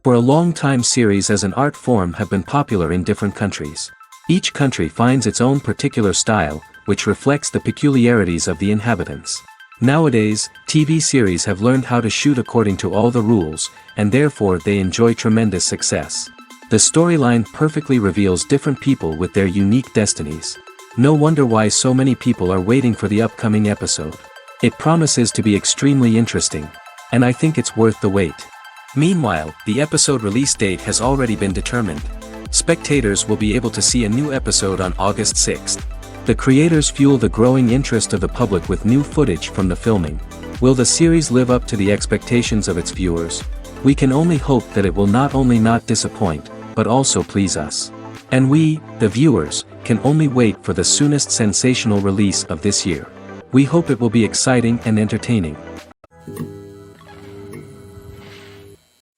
For a long time series as an art form have been popular in different countries. Each country finds its own particular style, which reflects the peculiarities of the inhabitants. Nowadays, TV series have learned how to shoot according to all the rules, and therefore they enjoy tremendous success. The storyline perfectly reveals different people with their unique destinies. No wonder why so many people are waiting for the upcoming episode. It promises to be extremely interesting, and I think it's worth the wait. Meanwhile, the episode release date has already been determined. Spectators will be able to see a new episode on August 6th. The creators fuel the growing interest of the public with new footage from the filming. Will the series live up to the expectations of its viewers? We can only hope that it will not only not disappoint, but also please us. And we, the viewers, can only wait for the soonest sensational release of this year. We hope it will be exciting and entertaining.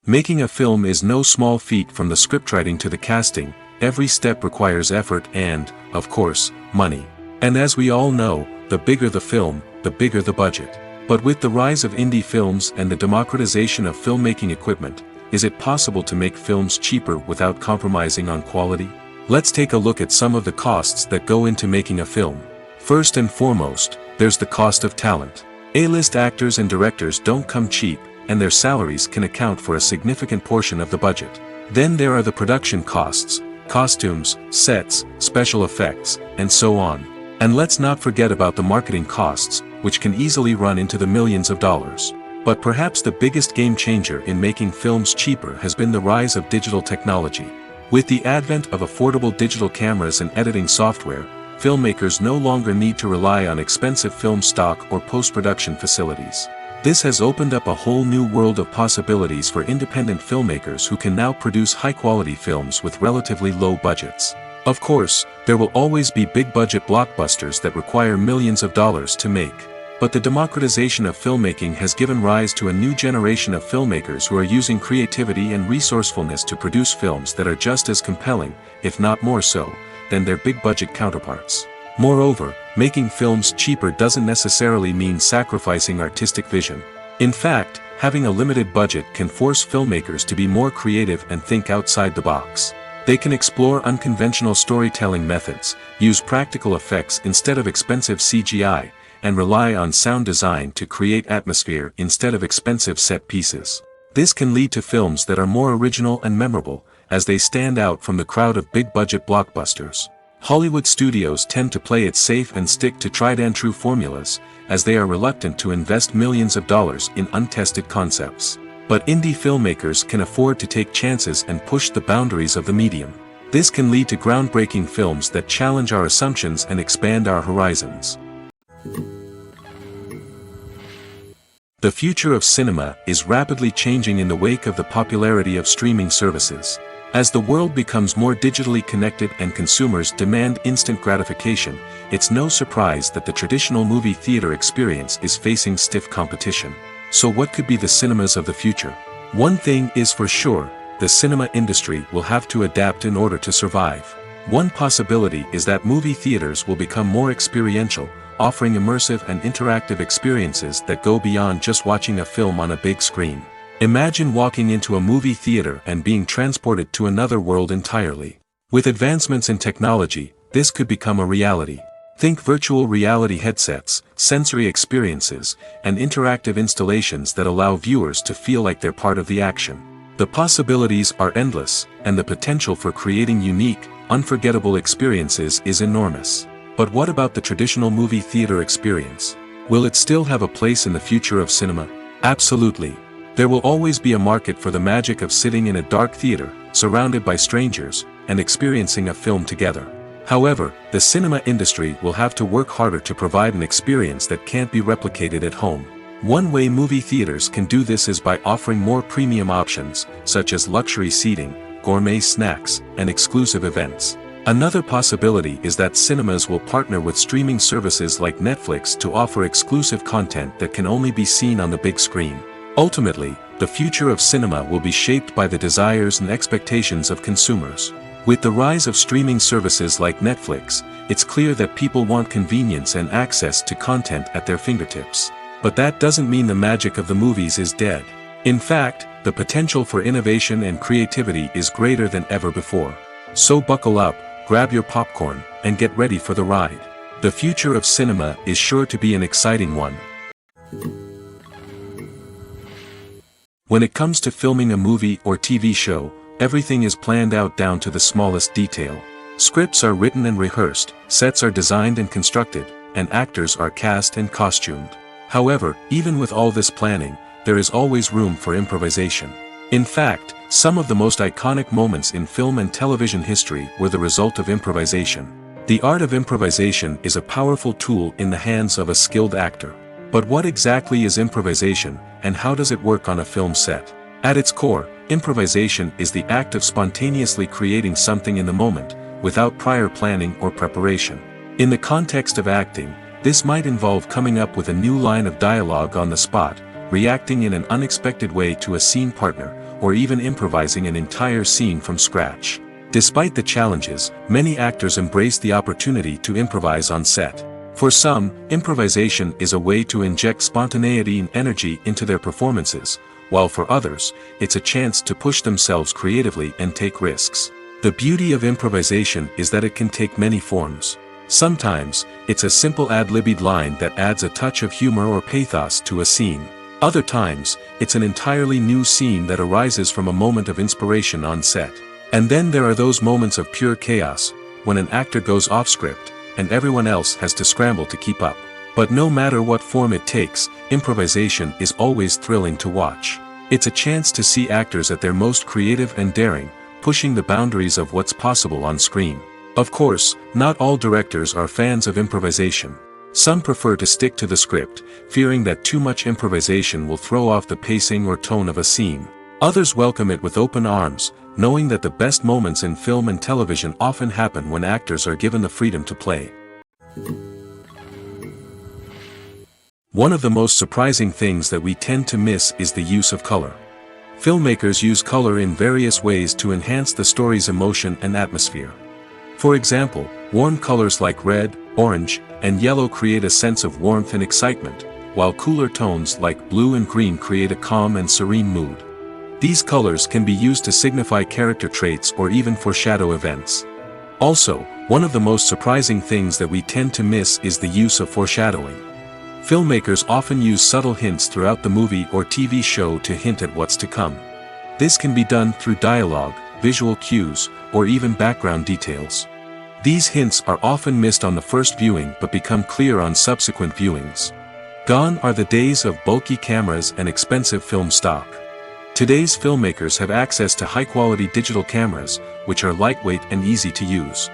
Making a film is no small feat. From the scriptwriting to the casting, every step requires effort and, of course, money. And as we all know, the bigger the film, the bigger the budget. But with the rise of indie films and the democratization of filmmaking equipment, is it possible to make films cheaper without compromising on quality? Let's take a look at some of the costs that go into making a film. First and foremost, there's the cost of talent. A-list actors and directors don't come cheap, and their salaries can account for a significant portion of the budget. Then there are the production costs, costumes, sets, special effects, and so on. And let's not forget about the marketing costs, which can easily run into the millions of dollars. But perhaps the biggest game changer in making films cheaper has been the rise of digital technology. With the advent of affordable digital cameras and editing software, filmmakers no longer need to rely on expensive film stock or post-production facilities. This has opened up a whole new world of possibilities for independent filmmakers who can now produce high-quality films with relatively low budgets. Of course, there will always be big-budget blockbusters that require millions of dollars to make. But the democratization of filmmaking has given rise to a new generation of filmmakers who are using creativity and resourcefulness to produce films that are just as compelling, if not more so, than their big-budget counterparts. Moreover, making films cheaper doesn't necessarily mean sacrificing artistic vision. In fact, having a limited budget can force filmmakers to be more creative and think outside the box. They can explore unconventional storytelling methods, use practical effects instead of expensive CGI, and rely on sound design to create atmosphere instead of expensive set pieces. This can lead to films that are more original and memorable, as they stand out from the crowd of big-budget blockbusters. Hollywood studios tend to play it safe and stick to tried-and-true formulas, as they are reluctant to invest millions of dollars in untested concepts. But indie filmmakers can afford to take chances and push the boundaries of the medium. This can lead to groundbreaking films that challenge our assumptions and expand our horizons. The future of cinema is rapidly changing in the wake of the popularity of streaming services. As the world becomes more digitally connected and consumers demand instant gratification, it's no surprise that the traditional movie theater experience is facing stiff competition. So what could be the cinemas of the future? One thing is for sure, the cinema industry will have to adapt in order to survive. One possibility is that movie theaters will become more experiential, offering immersive and interactive experiences that go beyond just watching a film on a big screen. Imagine walking into a movie theater and being transported to another world entirely. With advancements in technology, this could become a reality. Think virtual reality headsets, sensory experiences, and interactive installations that allow viewers to feel like they're part of the action. The possibilities are endless, and the potential for creating unique, unforgettable experiences is enormous. But what about the traditional movie theater experience? Will it still have a place in the future of cinema? Absolutely. There will always be a market for the magic of sitting in a dark theater, surrounded by strangers, and experiencing a film together. However, the cinema industry will have to work harder to provide an experience that can't be replicated at home. One way movie theaters can do this is by offering more premium options, such as luxury seating, gourmet snacks, and exclusive events. Another possibility is that cinemas will partner with streaming services like Netflix to offer exclusive content that can only be seen on the big screen. Ultimately, the future of cinema will be shaped by the desires and expectations of consumers. With the rise of streaming services like Netflix, it's clear that people want convenience and access to content at their fingertips. But that doesn't mean the magic of the movies is dead. In fact, The potential for innovation and creativity is greater than ever before. So buckle up, grab your popcorn, and get ready for the ride. The future of cinema is sure to be an exciting one. When it comes to filming a movie or TV show, everything is planned out down to the smallest detail. Scripts are written and rehearsed, sets are designed and constructed, and actors are cast and costumed. However, even with all this planning, there is always room for improvisation. In fact, some of the most iconic moments in film and television history were the result of improvisation. The art of improvisation is a powerful tool in the hands of a skilled actor. But what exactly is improvisation, and how does it work on a film set? At its core, improvisation is the act of spontaneously creating something in the moment, without prior planning or preparation. In the context of acting, this might involve coming up with a new line of dialogue on the spot, reacting in an unexpected way to a scene partner, or even improvising an entire scene from scratch. Despite the challenges, many actors embrace the opportunity to improvise on set. For some, improvisation is a way to inject spontaneity and energy into their performances, while for others, it's a chance to push themselves creatively and take risks. The beauty of improvisation is that it can take many forms. Sometimes, it's a simple ad-libbed line that adds a touch of humor or pathos to a scene. Other times, it's an entirely new scene that arises from a moment of inspiration on set. And then there are those moments of pure chaos, when an actor goes off script, and everyone else has to scramble to keep up. But no matter what form it takes, improvisation is always thrilling to watch. It's a chance to see actors at their most creative and daring, pushing the boundaries of what's possible on screen. Of course, not all directors are fans of improvisation. Some prefer to stick to the script, fearing that too much improvisation will throw off the pacing or tone of a scene. Others welcome it with open arms, knowing that the best moments in film and television often happen when actors are given the freedom to play. One of the most surprising things that we tend to miss is the use of color. Filmmakers use color in various ways to enhance the story's emotion and atmosphere. For example, warm colors like red, orange, and yellow create a sense of warmth and excitement, while cooler tones like blue and green create a calm and serene mood. These colors can be used to signify character traits or even foreshadow events. Also, one of the most surprising things that we tend to miss is the use of foreshadowing. Filmmakers often use subtle hints throughout the movie or TV show to hint at what's to come. This can be done through dialogue, visual cues, or even background details. These hints are often missed on the first viewing but become clear on subsequent viewings. Gone are the days of bulky cameras and expensive film stock. Today's filmmakers have access to high-quality digital cameras, which are lightweight and easy to use.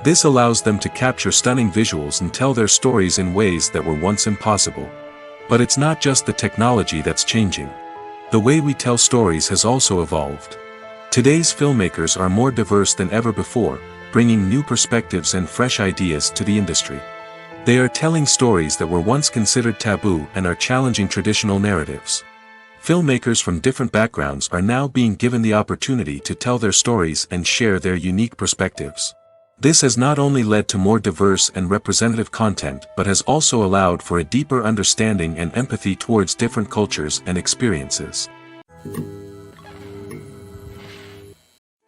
This allows them to capture stunning visuals and tell their stories in ways that were once impossible. But it's not just the technology that's changing. The way we tell stories has also evolved. Today's filmmakers are more diverse than ever before, bringing new perspectives and fresh ideas to the industry. They are telling stories that were once considered taboo and are challenging traditional narratives. Filmmakers from different backgrounds are now being given the opportunity to tell their stories and share their unique perspectives. This has not only led to more diverse and representative content but has also allowed for a deeper understanding and empathy towards different cultures and experiences.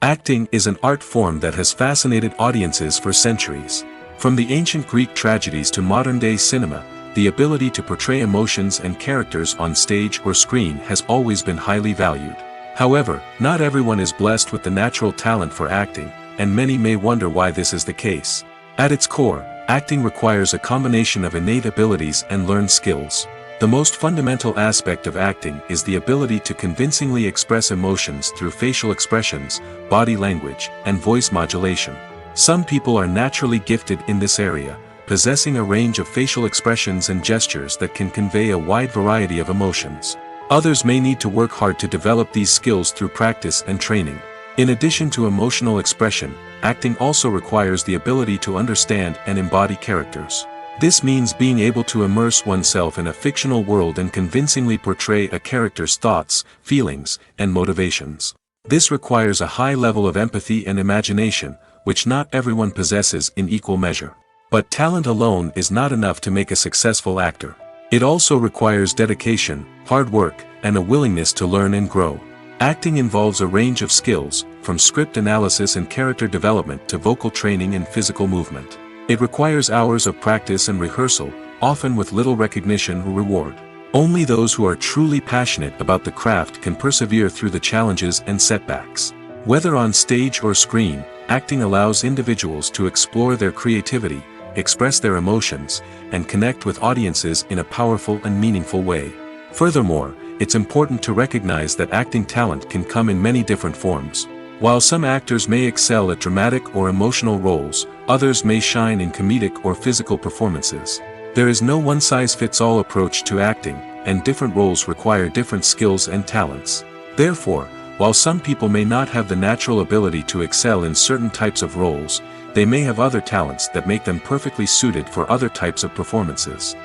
Acting is an art form that has fascinated audiences for centuries. From the ancient Greek tragedies to modern-day cinema, the ability to portray emotions and characters on stage or screen has always been highly valued. However, not everyone is blessed with the natural talent for acting, and many may wonder why this is the case. At its core, acting requires a combination of innate abilities and learned skills. The most fundamental aspect of acting is the ability to convincingly express emotions through facial expressions, body language, and voice modulation. Some people are naturally gifted in this area, possessing a range of facial expressions and gestures that can convey a wide variety of emotions. Others may need to work hard to develop these skills through practice and training. In addition to emotional expression, acting also requires the ability to understand and embody characters. This means being able to immerse oneself in a fictional world and convincingly portray a character's thoughts, feelings, and motivations. This requires a high level of empathy and imagination, which not everyone possesses in equal measure. But talent alone is not enough to make a successful actor. It also requires dedication, hard work, and a willingness to learn and grow. Acting involves a range of skills, from script analysis and character development to vocal training and physical movement. It requires hours of practice and rehearsal, often with little recognition or reward. Only those who are truly passionate about the craft can persevere through the challenges and setbacks. Whether on stage or screen, acting allows individuals to explore their creativity, express their emotions, and connect with audiences in a powerful and meaningful way. Furthermore, it's important to recognize that acting talent can come in many different forms. While some actors may excel at dramatic or emotional roles, others may shine in comedic or physical performances. There is no one-size-fits-all approach to acting, and different roles require different skills and talents. Therefore, while some people may not have the natural ability to excel in certain types of roles, they may have other talents that make them perfectly suited for other types of performances.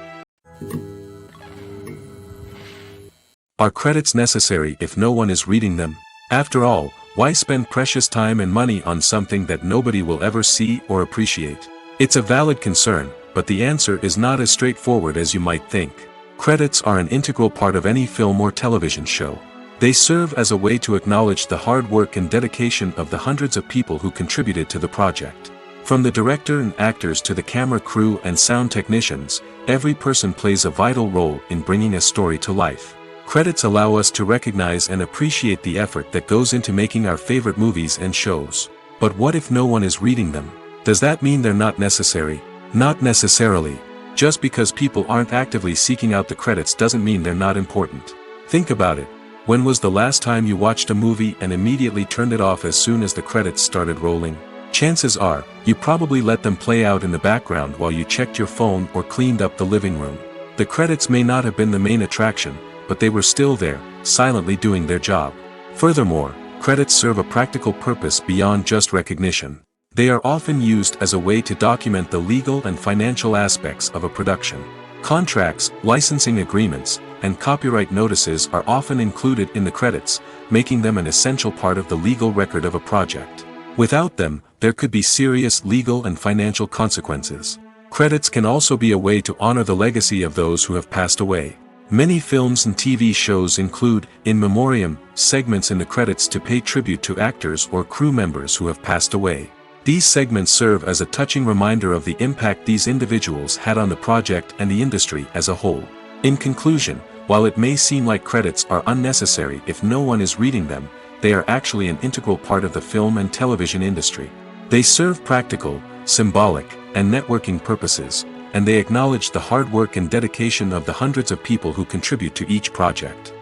Are credits necessary if no one is reading them? After all, why spend precious time and money on something that nobody will ever see or appreciate? It's a valid concern, but the answer is not as straightforward as you might think. Credits are an integral part of any film or television show. They serve as a way to acknowledge the hard work and dedication of the hundreds of people who contributed to the project. From the director and actors to the camera crew and sound technicians, every person plays a vital role in bringing a story to life. Credits allow us to recognize and appreciate the effort that goes into making our favorite movies and shows. But what if no one is reading them? Does that mean they're not necessary? Not necessarily. Just because people aren't actively seeking out the credits doesn't mean they're not important. Think about it. When was the last time you watched a movie and immediately turned it off as soon as the credits started rolling? Chances are, you probably let them play out in the background while you checked your phone or cleaned up the living room. The credits may not have been the main attraction, but they were still there, silently doing their job. Furthermore, credits serve a practical purpose beyond just recognition. They are often used as a way to document the legal and financial aspects of a production. Contracts, licensing agreements, and copyright notices are often included in the credits, making them an essential part of the legal record of a project. Without them, there could be serious legal and financial consequences. Credits can also be a way to honor the legacy of those who have passed away. Many films and TV shows include, in memoriam, segments in the credits to pay tribute to actors or crew members who have passed away. These segments serve as a touching reminder of the impact these individuals had on the project and the industry as a whole. In conclusion, while it may seem like credits are unnecessary if no one is reading them, they are actually an integral part of the film and television industry. They serve practical, symbolic, and networking purposes, and they acknowledge the hard work and dedication of the hundreds of people who contribute to each project.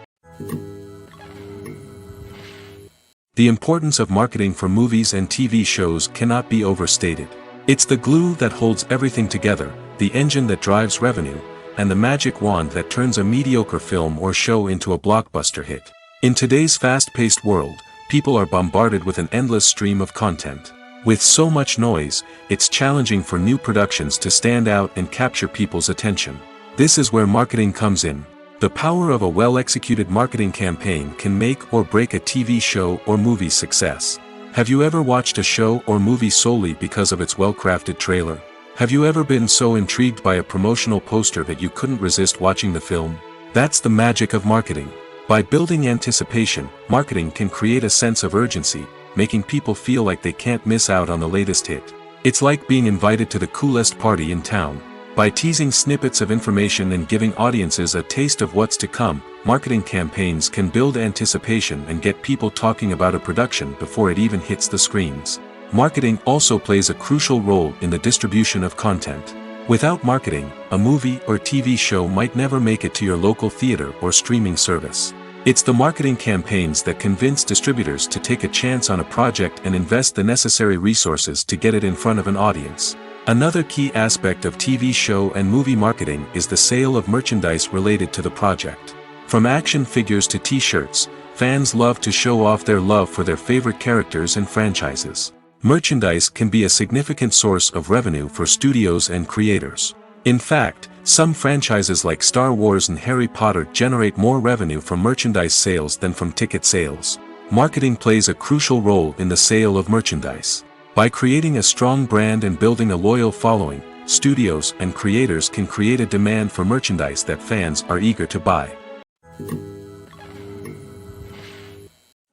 The importance of marketing for movies and TV shows cannot be overstated. It's the glue that holds everything together, the engine that drives revenue, and the magic wand that turns a mediocre film or show into a blockbuster hit. In today's fast-paced world, people are bombarded with an endless stream of content. With so much noise, it's challenging for new productions to stand out and capture people's attention. This is where marketing comes in. The power of a well-executed marketing campaign can make or break a TV show or movie's success. Have you ever watched a show or movie solely because of its well-crafted trailer? Have you ever been so intrigued by a promotional poster that you couldn't resist watching the film? That's the magic of marketing. By building anticipation, marketing can create a sense of urgency, making people feel like they can't miss out on the latest hit. It's like being invited to the coolest party in town. By teasing snippets of information and giving audiences a taste of what's to come, marketing campaigns can build anticipation and get people talking about a production before it even hits the screens. Marketing also plays a crucial role in the distribution of content. Without marketing, a movie or TV show might never make it to your local theater or streaming service. It's the marketing campaigns that convince distributors to take a chance on a project and invest the necessary resources to get it in front of an audience. Another key aspect of TV show and movie marketing is the sale of merchandise related to the project. From action figures to t-shirts, fans love to show off their love for their favorite characters and franchises. Merchandise can be a significant source of revenue for studios and creators. In fact, some franchises like Star Wars and Harry Potter generate more revenue from merchandise sales than from ticket sales. Marketing plays a crucial role in the sale of merchandise. By creating a strong brand and building a loyal following, studios and creators can create a demand for merchandise that fans are eager to buy.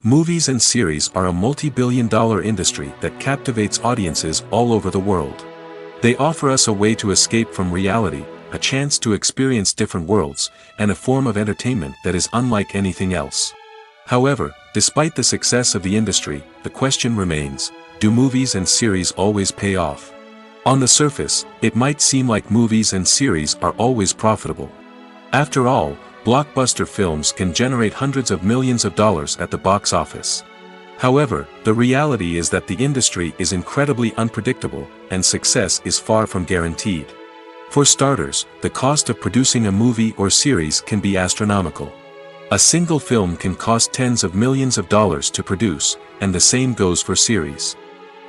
Movies and series are a multi-billion-dollar industry that captivates audiences all over the world. They offer us a way to escape from reality, a chance to experience different worlds, and a form of entertainment that is unlike anything else. However, despite the success of the industry, the question remains, do movies and series always pay off? On the surface, it might seem like movies and series are always profitable. After all, blockbuster films can generate hundreds of millions of dollars at the box office. However, the reality is that the industry is incredibly unpredictable, and success is far from guaranteed. For starters, the cost of producing a movie or series can be astronomical. A single film can cost tens of millions of dollars to produce, and the same goes for series.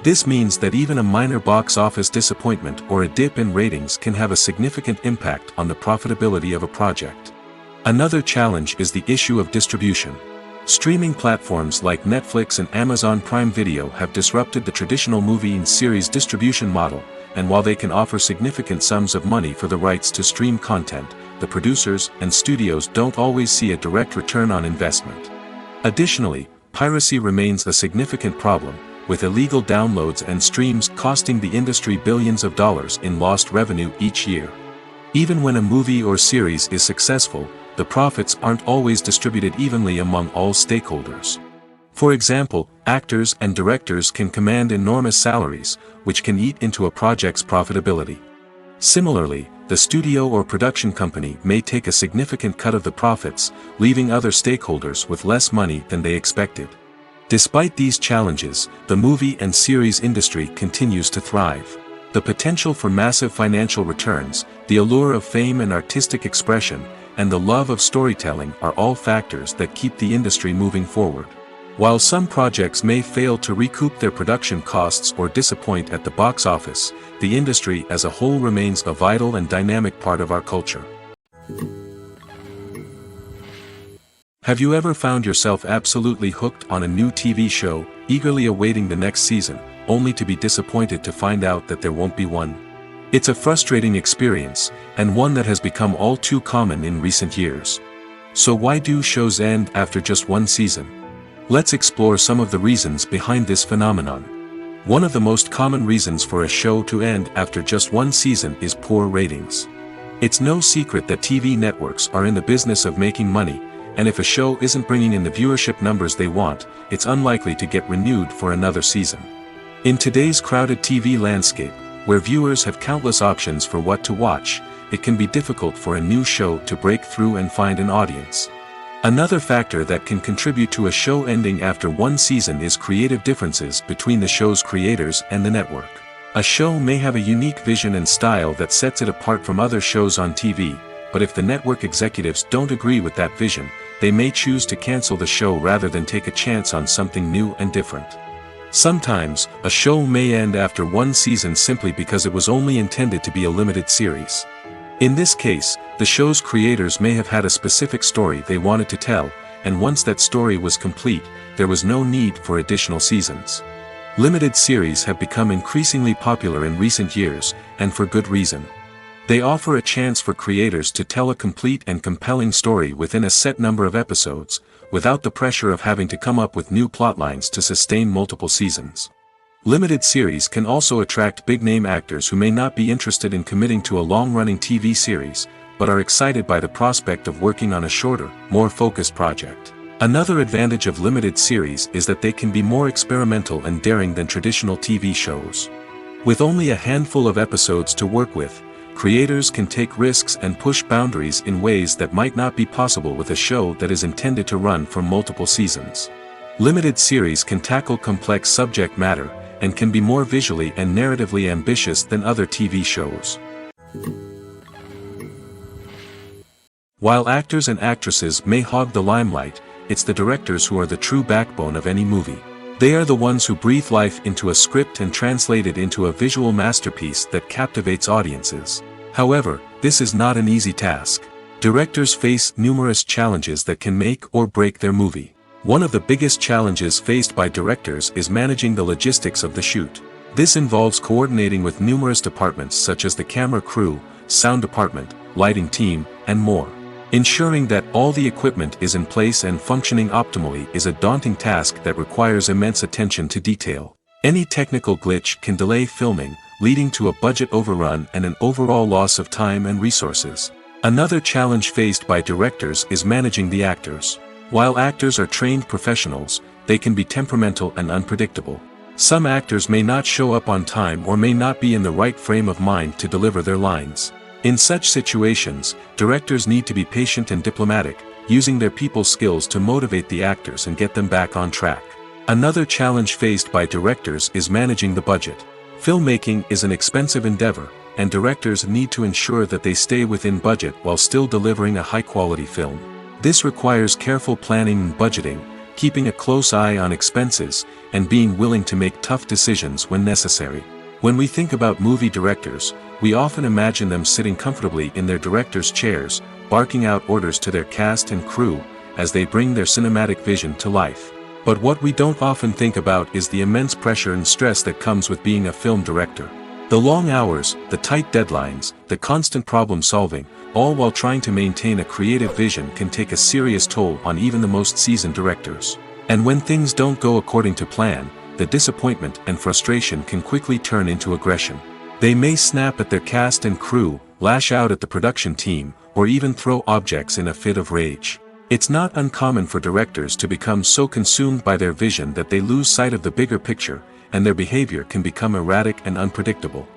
This means that even a minor box office disappointment or a dip in ratings can have a significant impact on the profitability of a project. Another challenge is the issue of distribution. Streaming platforms like Netflix and Amazon Prime Video have disrupted the traditional movie and series distribution model, and while they can offer significant sums of money for the rights to stream content, the producers and studios don't always see a direct return on investment. Additionally, piracy remains a significant problem, with illegal downloads and streams costing the industry billions of dollars in lost revenue each year. Even when a movie or series is successful, the profits aren't always distributed evenly among all stakeholders. For example, actors and directors can command enormous salaries, which can eat into a project's profitability. Similarly, the studio or production company may take a significant cut of the profits, leaving other stakeholders with less money than they expected. Despite these challenges, the movie and series industry continues to thrive. The potential for massive financial returns, the allure of fame and artistic expression, and the love of storytelling are all factors that keep the industry moving forward. While some projects may fail to recoup their production costs or disappoint at the box office, the industry as a whole remains a vital and dynamic part of our culture. Have you ever found yourself absolutely hooked on a new TV show, eagerly awaiting the next season, only to be disappointed to find out that there won't be one? It's a frustrating experience, and one that has become all too common in recent years. So why do shows end after just one season? Let's explore some of the reasons behind this phenomenon. One of the most common reasons for a show to end after just one season is poor ratings. It's no secret that TV networks are in the business of making money, and if a show isn't bringing in the viewership numbers they want, it's unlikely to get renewed for another season. In today's crowded TV landscape, where viewers have countless options for what to watch, it can be difficult for a new show to break through and find an audience. Another factor that can contribute to a show ending after one season is creative differences between the show's creators and the network. A show may have a unique vision and style that sets it apart from other shows on TV, but if the network executives don't agree with that vision, they may choose to cancel the show rather than take a chance on something new and different. Sometimes, a show may end after one season simply because it was only intended to be a limited series. In this case, the show's creators may have had a specific story they wanted to tell, and once that story was complete, there was no need for additional seasons. Limited series have become increasingly popular in recent years, and for good reason. They offer a chance for creators to tell a complete and compelling story within a set number of episodes, without the pressure of having to come up with new plotlines to sustain multiple seasons. Limited series can also attract big-name actors who may not be interested in committing to a long-running TV series, but are excited by the prospect of working on a shorter, more focused project. Another advantage of limited series is that they can be more experimental and daring than traditional TV shows. With only a handful of episodes to work with, creators can take risks and push boundaries in ways that might not be possible with a show that is intended to run for multiple seasons. Limited series can tackle complex subject matter, and can be more visually and narratively ambitious than other TV shows. While actors and actresses may hog the limelight, it's the directors who are the true backbone of any movie. They are the ones who breathe life into a script and translate it into a visual masterpiece that captivates audiences. However, this is not an easy task. Directors face numerous challenges that can make or break their movie. One of the biggest challenges faced by directors is managing the logistics of the shoot. This involves coordinating with numerous departments such as the camera crew, sound department, lighting team, and more. Ensuring that all the equipment is in place and functioning optimally is a daunting task that requires immense attention to detail. Any technical glitch can delay filming, leading to a budget overrun and an overall loss of time and resources. Another challenge faced by directors is managing the actors. While actors are trained professionals, they can be temperamental and unpredictable. Some actors may not show up on time or may not be in the right frame of mind to deliver their lines. In such situations, directors need to be patient and diplomatic, using their people skills to motivate the actors and get them back on track. Another challenge faced by directors is managing the budget. Filmmaking is an expensive endeavor, and directors need to ensure that they stay within budget while still delivering a high-quality film. This requires careful planning and budgeting, keeping a close eye on expenses, and being willing to make tough decisions when necessary. When we think about movie directors, we often imagine them sitting comfortably in their director's chairs, barking out orders to their cast and crew, as they bring their cinematic vision to life. But what we don't often think about is the immense pressure and stress that comes with being a film director. The long hours, the tight deadlines, the constant problem solving, all while trying to maintain a creative vision can take a serious toll on even the most seasoned directors. And when things don't go according to plan, the disappointment and frustration can quickly turn into aggression. They may snap at their cast and crew, lash out at the production team, or even throw objects in a fit of rage. It's not uncommon for directors to become so consumed by their vision that they lose sight of the bigger picture, and their behavior can become erratic and unpredictable.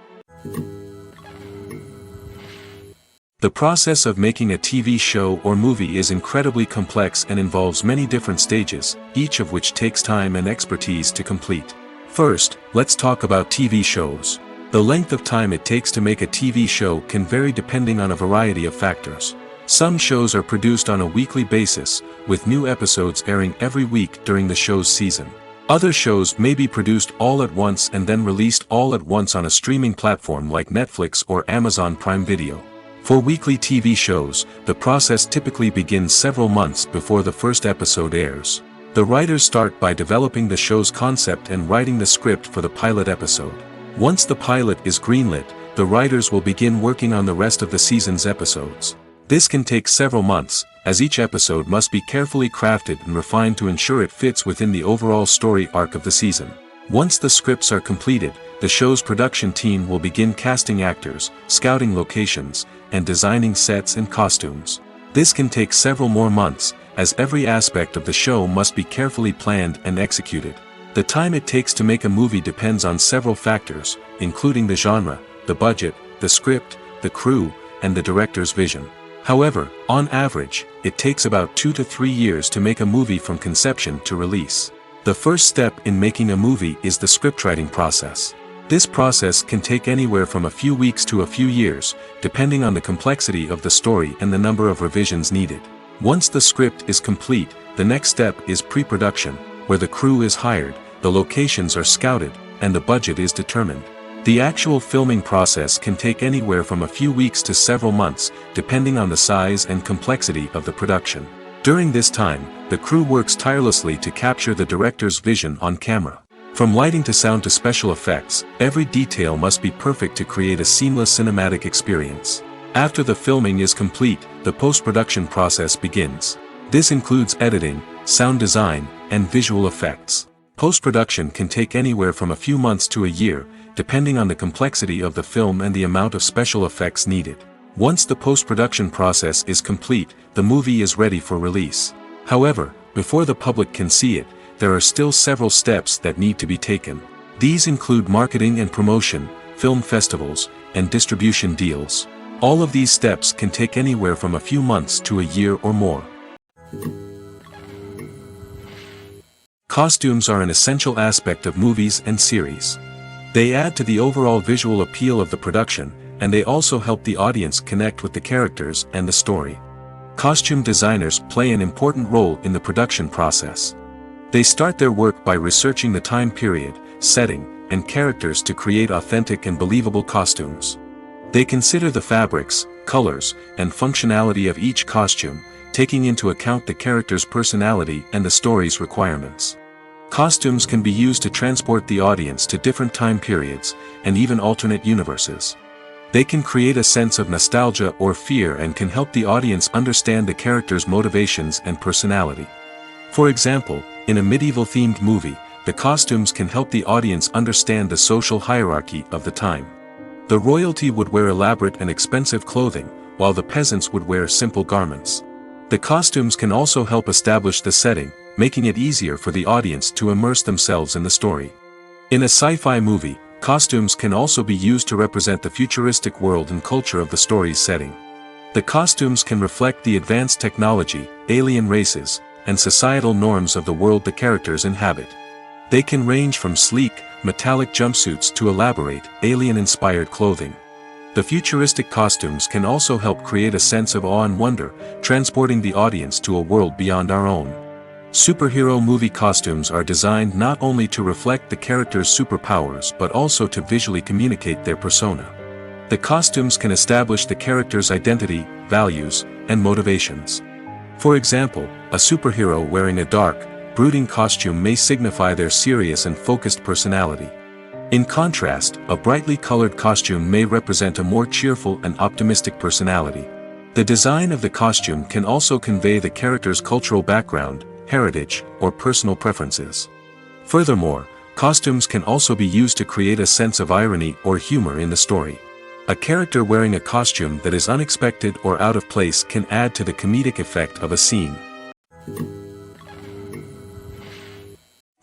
The process of making a TV show or movie is incredibly complex and involves many different stages, each of which takes time and expertise to complete. First, let's talk about TV shows. The length of time it takes to make a TV show can vary depending on a variety of factors. Some shows are produced on a weekly basis, with new episodes airing every week during the show's season. Other shows may be produced all at once and then released all at once on a streaming platform like Netflix or Amazon Prime Video. For weekly TV shows, the process typically begins several months before the first episode airs. The writers start by developing the show's concept and writing the script for the pilot episode. Once the pilot is greenlit, the writers will begin working on the rest of the season's episodes. This can take several months, as each episode must be carefully crafted and refined to ensure it fits within the overall story arc of the season. Once the scripts are completed, the show's production team will begin casting actors, scouting locations, and designing sets and costumes. This can take several more months, as every aspect of the show must be carefully planned and executed. The time it takes to make a movie depends on several factors, including the genre, the budget, the script, the crew, and the director's vision. However, on average, it takes about 2 to 3 years to make a movie from conception to release. The first step in making a movie is the scriptwriting process. This process can take anywhere from a few weeks to a few years, depending on the complexity of the story and the number of revisions needed. Once the script is complete, the next step is pre-production, where the crew is hired, the locations are scouted, and the budget is determined. The actual filming process can take anywhere from a few weeks to several months, depending on the size and complexity of the production. During this time, the crew works tirelessly to capture the director's vision on camera. From lighting to sound to special effects, every detail must be perfect to create a seamless cinematic experience. After the filming is complete, the post-production process begins. This includes editing, sound design, and visual effects. Post-production can take anywhere from a few months to a year, depending on the complexity of the film and the amount of special effects needed. Once the post-production process is complete, the movie is ready for release. However, before the public can see it, there are still several steps that need to be taken. These include marketing and promotion, film festivals, and distribution deals. All of these steps can take anywhere from a few months to a year or more. Costumes are an essential aspect of movies and series. They add to the overall visual appeal of the production, and they also help the audience connect with the characters and the story. Costume designers play an important role in the production process. They start their work by researching the time period, setting, and characters to create authentic and believable costumes. They consider the fabrics, colors, and functionality of each costume, taking into account the character's personality and the story's requirements. Costumes can be used to transport the audience to different time periods, and even alternate universes. They can create a sense of nostalgia or fear and can help the audience understand the character's motivations and personality. For example, in a medieval-themed movie, the costumes can help the audience understand the social hierarchy of the time. The royalty would wear elaborate and expensive clothing, while the peasants would wear simple garments. The costumes can also help establish the setting, making it easier for the audience to immerse themselves in the story. In a sci-fi movie, costumes can also be used to represent the futuristic world and culture of the story's setting. The costumes can reflect the advanced technology, alien races, and societal norms of the world the characters inhabit. They can range from sleek, metallic jumpsuits to elaborate, alien-inspired clothing. The futuristic costumes can also help create a sense of awe and wonder, transporting the audience to a world beyond our own. Superhero movie costumes are designed not only to reflect the character's superpowers but also to visually communicate their persona. The costumes can establish the character's identity, values, and motivations. For example, a superhero wearing a dark, brooding costume may signify their serious and focused personality. In contrast, a brightly colored costume may represent a more cheerful and optimistic personality. The design of the costume can also convey the character's cultural background, heritage, or personal preferences. Furthermore, costumes can also be used to create a sense of irony or humor in the story. A character wearing a costume that is unexpected or out of place can add to the comedic effect of a scene.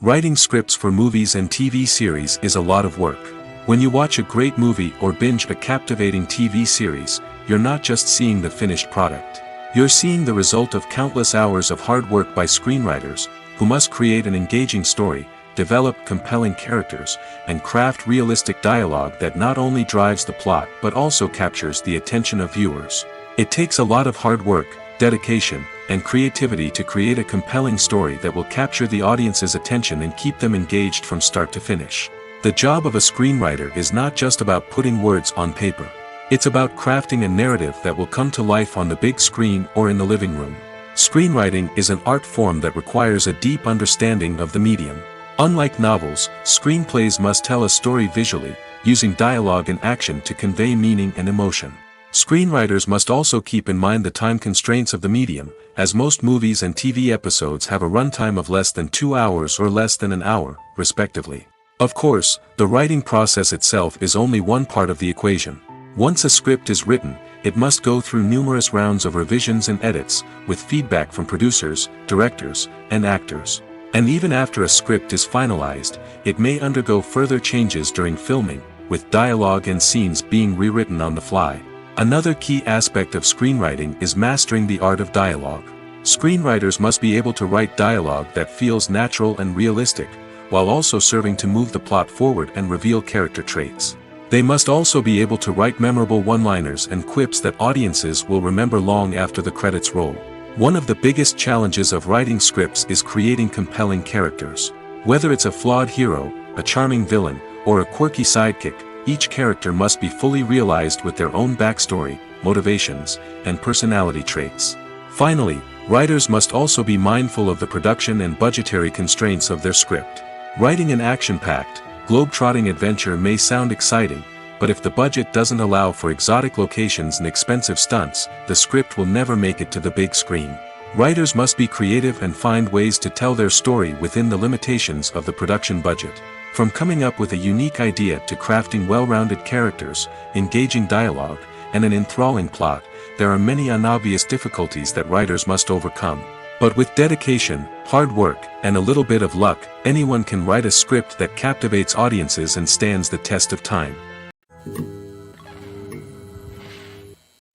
Writing scripts for movies and TV series is a lot of work. When you watch a great movie or binge a captivating TV series, you're not just seeing the finished product. You're seeing the result of countless hours of hard work by screenwriters, who must create an engaging story, develop compelling characters, and craft realistic dialogue that not only drives the plot but also captures the attention of viewers. It takes a lot of hard work, dedication, and creativity to create a compelling story that will capture the audience's attention and keep them engaged from start to finish. The job of a screenwriter is not just about putting words on paper. It's about crafting a narrative that will come to life on the big screen or in the living room. Screenwriting is an art form that requires a deep understanding of the medium. Unlike novels, screenplays must tell a story visually, using dialogue and action to convey meaning and emotion. Screenwriters must also keep in mind the time constraints of the medium, as most movies and TV episodes have a runtime of less than 2 hours or less than an hour, respectively. Of course, the writing process itself is only one part of the equation. Once a script is written, it must go through numerous rounds of revisions and edits, with feedback from producers, directors, and actors. And even after a script is finalized, it may undergo further changes during filming, with dialogue and scenes being rewritten on the fly. Another key aspect of screenwriting is mastering the art of dialogue. Screenwriters must be able to write dialogue that feels natural and realistic, while also serving to move the plot forward and reveal character traits. They must also be able to write memorable one-liners and quips that audiences will remember long after the credits roll. One of the biggest challenges of writing scripts is creating compelling characters. Whether it's a flawed hero, a charming villain, or a quirky sidekick, each character must be fully realized with their own backstory, motivations, and personality traits. Finally, writers must also be mindful of the production and budgetary constraints of their script. Writing an action-packed, globe-trotting adventure may sound exciting, but if the budget doesn't allow for exotic locations and expensive stunts, the script will never make it to the big screen. Writers must be creative and find ways to tell their story within the limitations of the production budget. From coming up with a unique idea to crafting well-rounded characters, engaging dialogue, and an enthralling plot, there are many unobvious difficulties that writers must overcome. But with dedication, hard work, and a little bit of luck, anyone can write a script that captivates audiences and stands the test of time.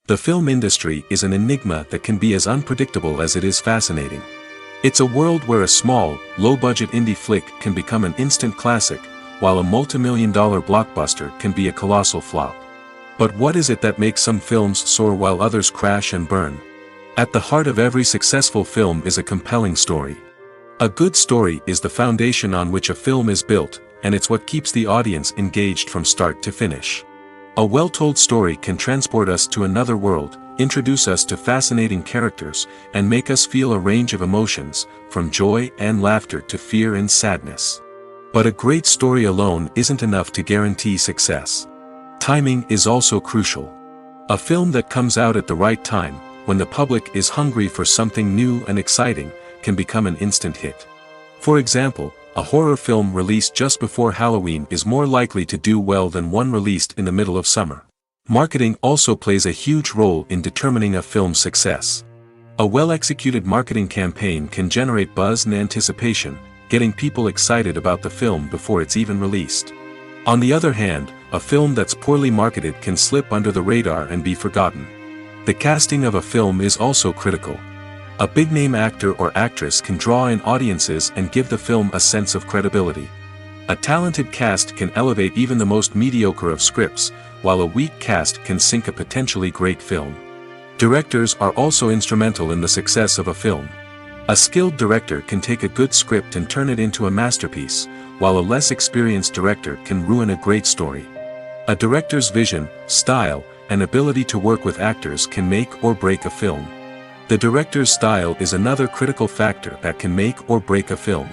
The film industry is an enigma that can be as unpredictable as it is fascinating. It's a world where a small, low-budget indie flick can become an instant classic, while a multi-million-dollar blockbuster can be a colossal flop. But what is it that makes some films soar while others crash and burn? At the heart of every successful film is a compelling story. A good story is the foundation on which a film is built, and it's what keeps the audience engaged from start to finish. A well-told story can transport us to another world, introduce us to fascinating characters, and make us feel a range of emotions, from joy and laughter to fear and sadness. But a great story alone isn't enough to guarantee success. Timing is also crucial. A film that comes out at the right time, when the public is hungry for something new and exciting, can become an instant hit. For example, a horror film released just before Halloween is more likely to do well than one released in the middle of summer. Marketing also plays a huge role in determining a film's success. A well-executed marketing campaign can generate buzz and anticipation, getting people excited about the film before it's even released. On the other hand, a film that's poorly marketed can slip under the radar and be forgotten. The casting of a film is also critical. A big-name actor or actress can draw in audiences and give the film a sense of credibility. A talented cast can elevate even the most mediocre of scripts, while a weak cast can sink a potentially great film. Directors are also instrumental in the success of a film. A skilled director can take a good script and turn it into a masterpiece, while a less experienced director can ruin a great story. A director's vision, style, and ability to work with actors can make or break a film. The director's style is another critical factor that can make or break a film.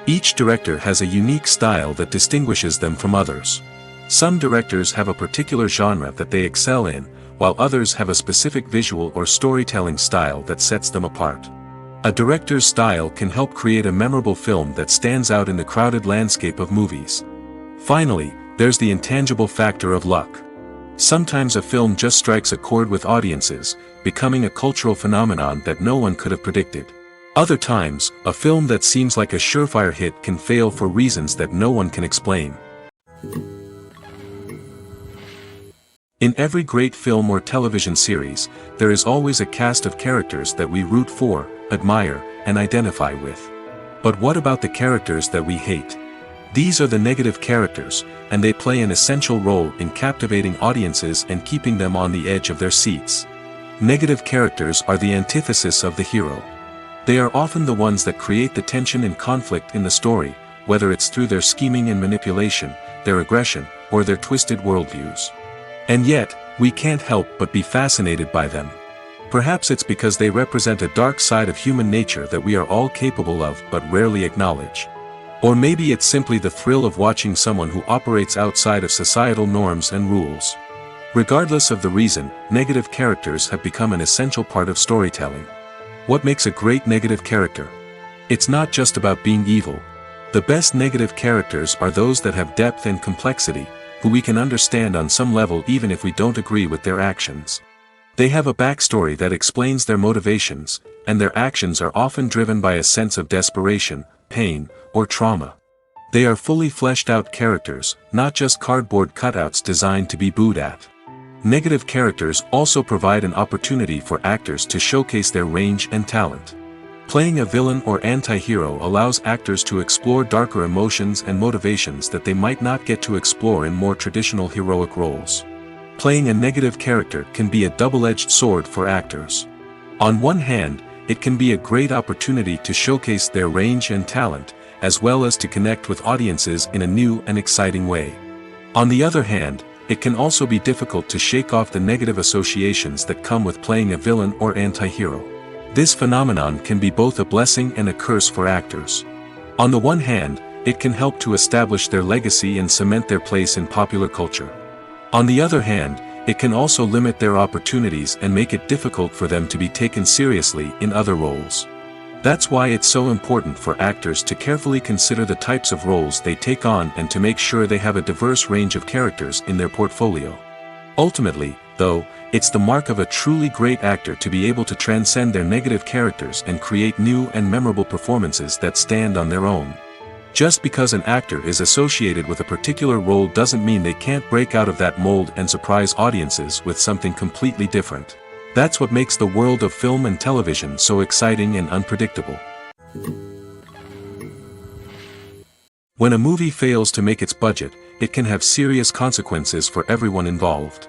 Each director has a unique style that distinguishes them from others. Some directors have a particular genre that they excel in, while others have a specific visual or storytelling style that sets them apart. A director's style can help create a memorable film that stands out in the crowded landscape of movies. Finally, there's the intangible factor of luck. Sometimes a film just strikes a chord with audiences, becoming a cultural phenomenon that no one could have predicted. Other times, a film that seems like a surefire hit can fail for reasons that no one can explain. In every great film or television series, there is always a cast of characters that we root for, admire, and identify with. But what about the characters that we hate? These are the negative characters, and they play an essential role in captivating audiences and keeping them on the edge of their seats. Negative characters are the antithesis of the hero. They are often the ones that create the tension and conflict in the story, whether it's through their scheming and manipulation, their aggression, or their twisted worldviews. And yet, we can't help but be fascinated by them. Perhaps it's because they represent a dark side of human nature that we are all capable of but rarely acknowledge. Or maybe it's simply the thrill of watching someone who operates outside of societal norms and rules. Regardless of the reason, negative characters have become an essential part of storytelling. What makes a great negative character? It's not just about being evil. The best negative characters are those that have depth and complexity, who we can understand on some level even if we don't agree with their actions. They have a backstory that explains their motivations, and their actions are often driven by a sense of desperation, pain, or trauma. They are fully fleshed out characters, not just cardboard cutouts designed to be booed at. Negative characters also provide an opportunity for actors to showcase their range and talent. Playing a villain or anti-hero allows actors to explore darker emotions and motivations that they might not get to explore in more traditional heroic roles. Playing a negative character can be a double-edged sword for actors. On one hand, it can be a great opportunity to showcase their range and talent, as well as to connect with audiences in a new and exciting way. On the other hand, it can also be difficult to shake off the negative associations that come with playing a villain or anti-hero. This phenomenon can be both a blessing and a curse for actors. On the one hand, it can help to establish their legacy and cement their place in popular culture. On the other hand, it can also limit their opportunities and make it difficult for them to be taken seriously in other roles. That's why it's so important for actors to carefully consider the types of roles they take on and to make sure they have a diverse range of characters in their portfolio. Ultimately, though, it's the mark of a truly great actor to be able to transcend their negative characters and create new and memorable performances that stand on their own. Just because an actor is associated with a particular role doesn't mean they can't break out of that mold and surprise audiences with something completely different. That's what makes the world of film and television so exciting and unpredictable. When a movie fails to make its budget, it can have serious consequences for everyone involved.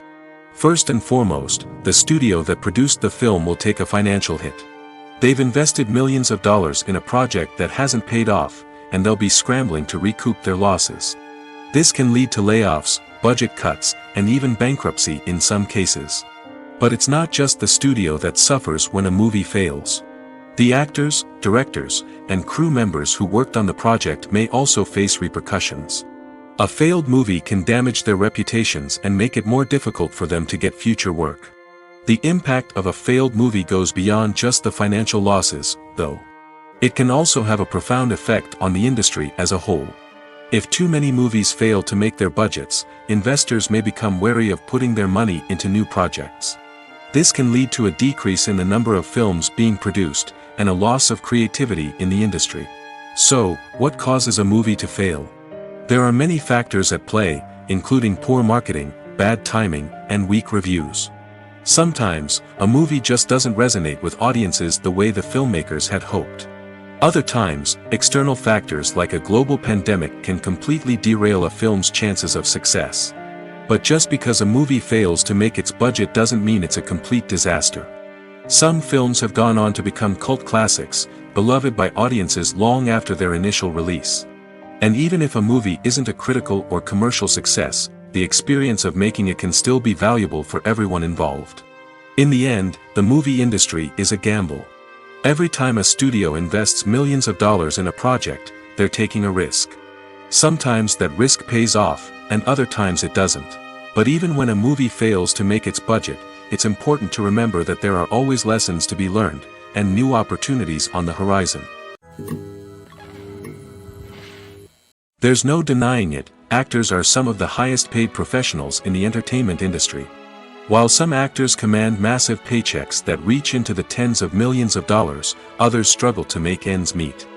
First and foremost, the studio that produced the film will take a financial hit. They've invested millions of dollars in a project that hasn't paid off, and they'll be scrambling to recoup their losses. This can lead to layoffs, budget cuts, and even bankruptcy in some cases. But it's not just the studio that suffers when a movie fails. The actors, directors, and crew members who worked on the project may also face repercussions. A failed movie can damage their reputations and make it more difficult for them to get future work. The impact of a failed movie goes beyond just the financial losses, though. It can also have a profound effect on the industry as a whole. If too many movies fail to make their budgets, investors may become wary of putting their money into new projects. This can lead to a decrease in the number of films being produced, and a loss of creativity in the industry. So, what causes a movie to fail? There are many factors at play, including poor marketing, bad timing, and weak reviews. Sometimes, a movie just doesn't resonate with audiences the way the filmmakers had hoped. Other times, external factors like a global pandemic can completely derail a film's chances of success. But just because a movie fails to make its budget doesn't mean it's a complete disaster. Some films have gone on to become cult classics, beloved by audiences long after their initial release. And even if a movie isn't a critical or commercial success, the experience of making it can still be valuable for everyone involved. In the end, the movie industry is a gamble. Every time a studio invests millions of dollars in a project, they're taking a risk. Sometimes that risk pays off, and other times it doesn't. But even when a movie fails to make its budget, it's important to remember that there are always lessons to be learned, and new opportunities on the horizon. There's no denying it, actors are some of the highest paid professionals in the entertainment industry. While some actors command massive paychecks that reach into the tens of millions of dollars, others struggle to make ends meet.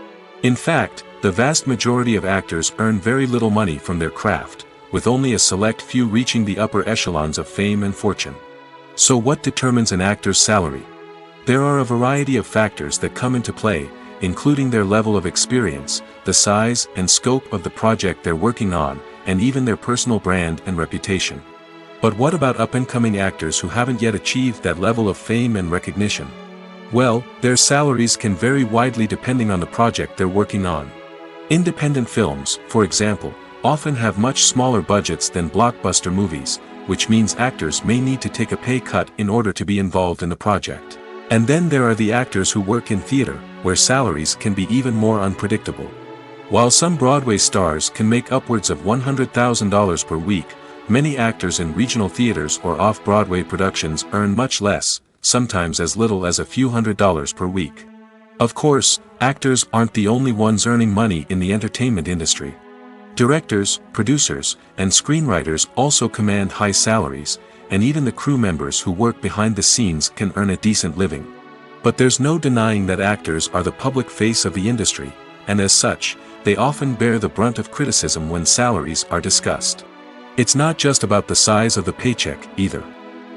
In fact, the vast majority of actors earn very little money from their craft, with only a select few reaching the upper echelons of fame and fortune. So what determines an actor's salary? There are a variety of factors that come into play, including their level of experience, the size and scope of the project they're working on, and even their personal brand and reputation. But what about up-and-coming actors who haven't yet achieved that level of fame and recognition? Well, their salaries can vary widely depending on the project they're working on. Independent films, for example, often have much smaller budgets than blockbuster movies, which means actors may need to take a pay cut in order to be involved in the project. And then there are the actors who work in theater, where salaries can be even more unpredictable. While some Broadway stars can make upwards of $100,000 per week, many actors in regional theaters or off-Broadway productions earn much less, sometimes as little as a few $100s per week. Of course, actors aren't the only ones earning money in the entertainment industry. Directors, producers, and screenwriters also command high salaries, and even the crew members who work behind the scenes can earn a decent living. But there's no denying that actors are the public face of the industry, and as such, they often bear the brunt of criticism when salaries are discussed. It's not just about the size of the paycheck, either.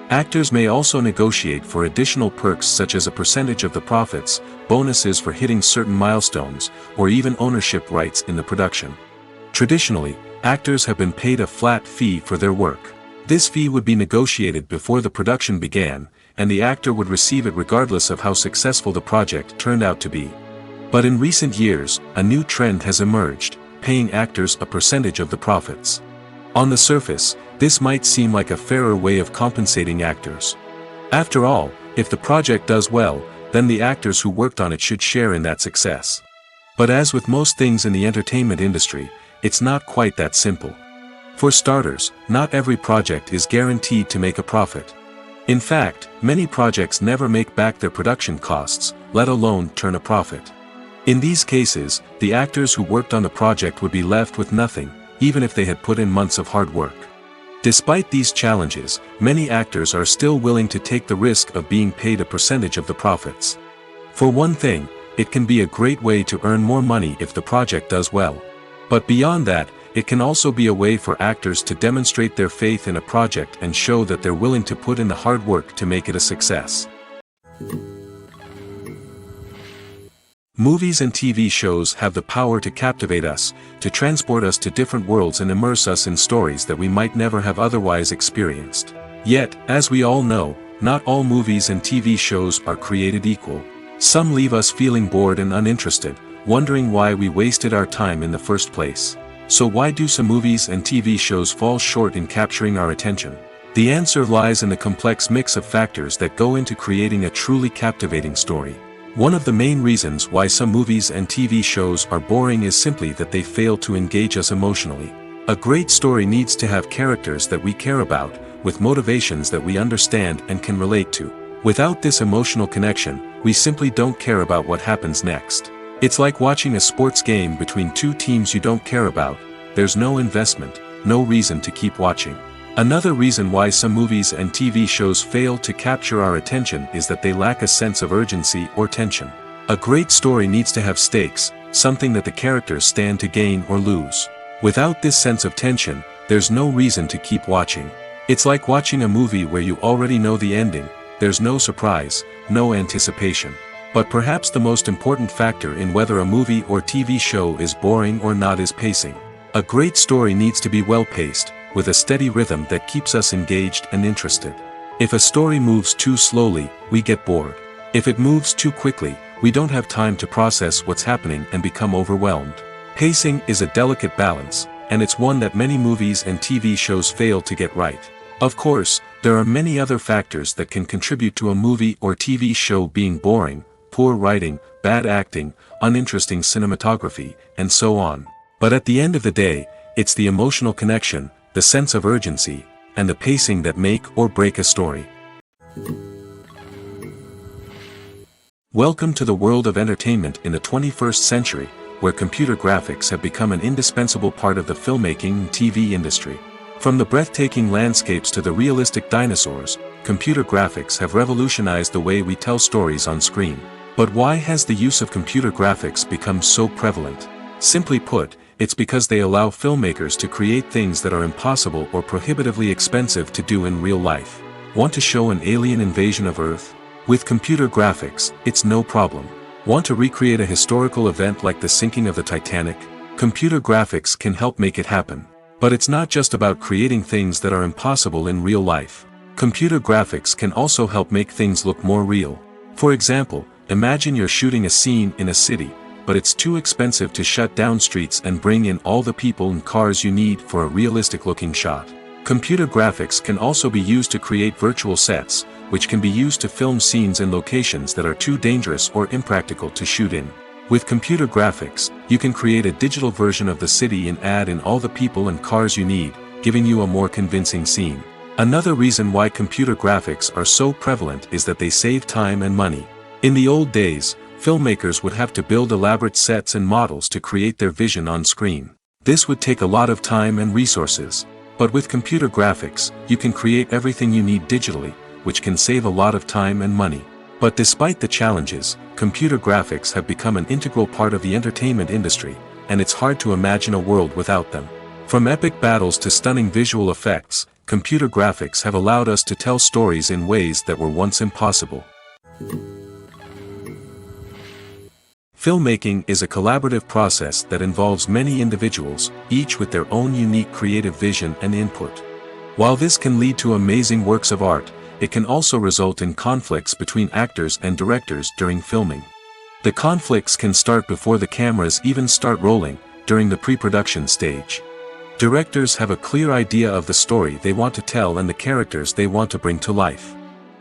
Actors may also negotiate for additional perks such as a percentage of the profits, bonuses for hitting certain milestones, or even ownership rights in the production. Traditionally, actors have been paid a flat fee for their work. This fee would be negotiated before the production began, and the actor would receive it regardless of how successful the project turned out to be. But in recent years, a new trend has emerged, paying actors a percentage of the profits. On the surface, this might seem like a fairer way of compensating actors. After all, if the project does well, then the actors who worked on it should share in that success. But as with most things in the entertainment industry, it's not quite that simple. For starters, not every project is guaranteed to make a profit. In fact, many projects never make back their production costs, let alone turn a profit. In these cases, the actors who worked on the project would be left with nothing, even if they had put in months of hard work. Despite these challenges, many actors are still willing to take the risk of being paid a percentage of the profits. For one thing, it can be a great way to earn more money if the project does well. But beyond that, it can also be a way for actors to demonstrate their faith in a project and show that they're willing to put in the hard work to make it a success. Movies and TV shows have the power to captivate us, to transport us to different worlds and immerse us in stories that we might never have otherwise experienced. Yet, as we all know, not all movies and TV shows are created equal. Some leave us feeling bored and uninterested, wondering why we wasted our time in the first place. So why do some movies and TV shows fall short in capturing our attention? The answer lies in the complex mix of factors that go into creating a truly captivating story. One of the main reasons why some movies and TV shows are boring is simply that they fail to engage us emotionally. A great story needs to have characters that we care about, with motivations that we understand and can relate to. Without this emotional connection, we simply don't care about what happens next. It's like watching a sports game between two teams you don't care about. There's no investment, no reason to keep watching. Another reason why some movies and TV shows fail to capture our attention is that they lack a sense of urgency or tension. A great story needs to have stakes, something that the characters stand to gain or lose. Without this sense of tension, there's no reason to keep watching. It's like watching a movie where you already know the ending. There's no surprise, no anticipation. But perhaps the most important factor in whether a movie or TV show is boring or not is pacing. A great story needs to be well-paced, with a steady rhythm that keeps us engaged and interested. If a story moves too slowly, we get bored. If it moves too quickly, we don't have time to process what's happening and become overwhelmed. Pacing is a delicate balance, and it's one that many movies and TV shows fail to get right. Of course, there are many other factors that can contribute to a movie or TV show being boring: poor writing, bad acting, uninteresting cinematography, and so on. But at the end of the day, it's the emotional connection, the sense of urgency, and the pacing that make or break a story. Welcome to the world of entertainment in the 21st century, where computer graphics have become an indispensable part of the filmmaking and TV industry. From the breathtaking landscapes to the realistic dinosaurs, computer graphics have revolutionized the way we tell stories on screen. But why has the use of computer graphics become so prevalent? Simply put, it's because they allow filmmakers to create things that are impossible or prohibitively expensive to do in real life. Want to show an alien invasion of Earth? With computer graphics, it's no problem. Want to recreate a historical event like the sinking of the Titanic? Computer graphics can help make it happen. But it's not just about creating things that are impossible in real life. Computer graphics can also help make things look more real. For example, imagine you're shooting a scene in a city, but it's too expensive to shut down streets and bring in all the people and cars you need for a realistic-looking shot. Computer graphics can also be used to create virtual sets, which can be used to film scenes in locations that are too dangerous or impractical to shoot in. With computer graphics, you can create a digital version of the city and add in all the people and cars you need, giving you a more convincing scene. Another reason why computer graphics are so prevalent is that they save time and money. In the old days, filmmakers would have to build elaborate sets and models to create their vision on screen. This would take a lot of time and resources. But with computer graphics, you can create everything you need digitally, which can save a lot of time and money. But despite the challenges, computer graphics have become an integral part of the entertainment industry, and it's hard to imagine a world without them. From epic battles to stunning visual effects, computer graphics have allowed us to tell stories in ways that were once impossible. Filmmaking is a collaborative process that involves many individuals, each with their own unique creative vision and input. While this can lead to amazing works of art, it can also result in conflicts between actors and directors during filming. The conflicts can start before the cameras even start rolling, during the pre-production stage. Directors have a clear idea of the story they want to tell and the characters they want to bring to life.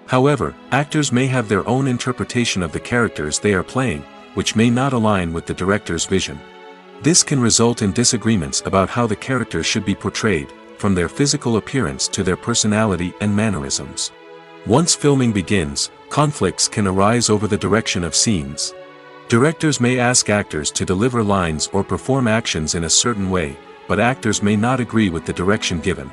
However, actors may have their own interpretation of the characters they are playing, which may not align with the director's vision. This can result in disagreements about how the characters should be portrayed, from their physical appearance to their personality and mannerisms. Once filming begins, conflicts can arise over the direction of scenes. Directors may ask actors to deliver lines or perform actions in a certain way, but actors may not agree with the direction given.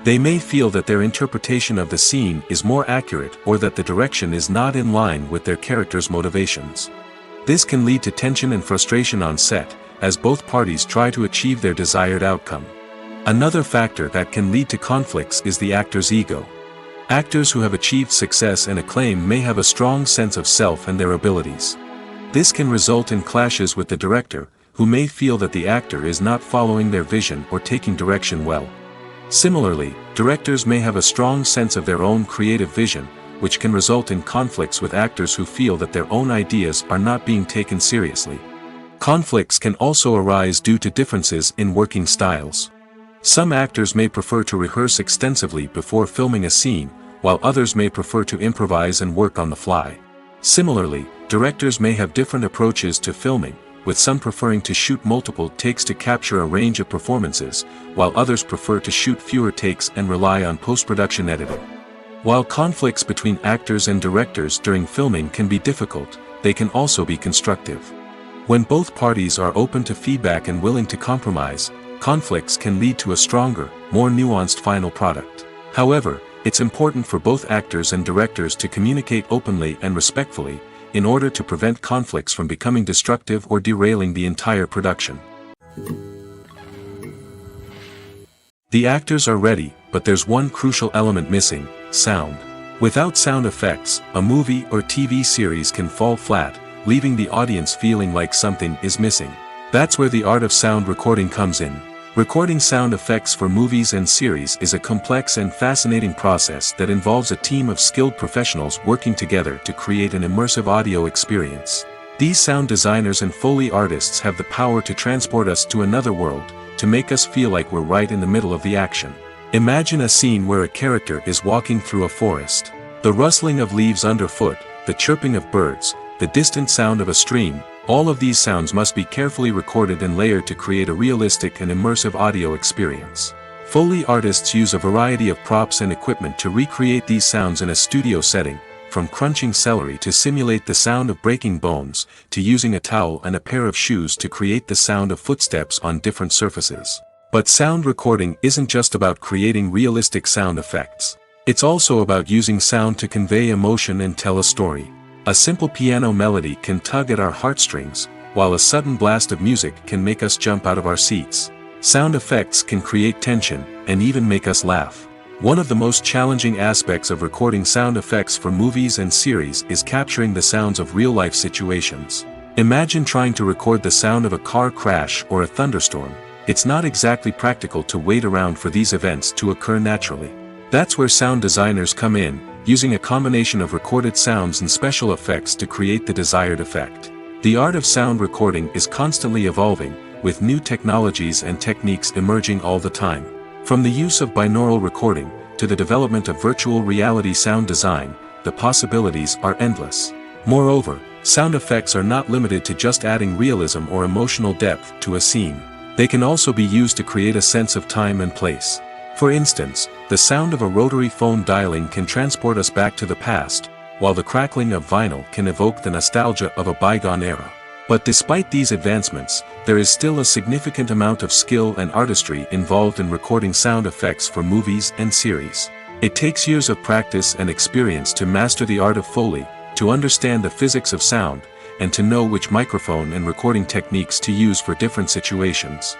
They may feel that their interpretation of the scene is more accurate or that the direction is not in line with their character's motivations. This can lead to tension and frustration on set, as both parties try to achieve their desired outcome. Another factor that can lead to conflicts is the actor's ego. Actors who have achieved success and acclaim may have a strong sense of self and their abilities. This can result in clashes with the director, who may feel that the actor is not following their vision or taking direction well. Similarly, directors may have a strong sense of their own creative vision, which can result in conflicts with actors who feel that their own ideas are not being taken seriously. Conflicts can also arise due to differences in working styles. Some actors may prefer to rehearse extensively before filming a scene, while others may prefer to improvise and work on the fly. Similarly, directors may have different approaches to filming, with some preferring to shoot multiple takes to capture a range of performances, while others prefer to shoot fewer takes and rely on post-production editing. While conflicts between actors and directors during filming can be difficult, they can also be constructive. When both parties are open to feedback and willing to compromise, conflicts can lead to a stronger, more nuanced final product. However, it's important for both actors and directors to communicate openly and respectfully, in order to prevent conflicts from becoming destructive or derailing the entire production. The actors are ready, but there's one crucial element missing: sound. Without sound effects, a movie or TV series can fall flat, leaving the audience feeling like something is missing. That's where the art of sound recording comes in. Recording sound effects for movies and series is a complex and fascinating process that involves a team of skilled professionals working together to create an immersive audio experience. These sound designers and Foley artists have the power to transport us to another world, to make us feel like we're right in the middle of the action. Imagine a scene where a character is walking through a forest. The rustling of leaves underfoot, the chirping of birds, the distant sound of a stream, all of these sounds must be carefully recorded and layered to create a realistic and immersive audio experience. Foley artists use a variety of props and equipment to recreate these sounds in a studio setting, from crunching celery to simulate the sound of breaking bones, to using a towel and a pair of shoes to create the sound of footsteps on different surfaces. But sound recording isn't just about creating realistic sound effects. It's also about using sound to convey emotion and tell a story. A simple piano melody can tug at our heartstrings, while a sudden blast of music can make us jump out of our seats. Sound effects can create tension, and even make us laugh. One of the most challenging aspects of recording sound effects for movies and series is capturing the sounds of real-life situations. Imagine trying to record the sound of a car crash or a thunderstorm. It's not exactly practical to wait around for these events to occur naturally. That's where sound designers come in, using a combination of recorded sounds and special effects to create the desired effect. The art of sound recording is constantly evolving, with new technologies and techniques emerging all the time. From the use of binaural recording, to the development of virtual reality sound design, the possibilities are endless. Moreover, sound effects are not limited to just adding realism or emotional depth to a scene. They can also be used to create a sense of time and place. For instance, the sound of a rotary phone dialing can transport us back to the past, while the crackling of vinyl can evoke the nostalgia of a bygone era. But despite these advancements, there is still a significant amount of skill and artistry involved in recording sound effects for movies and series. It takes years of practice and experience to master the art of Foley, to understand the physics of sound, and to know which microphone and recording techniques to use for different situations.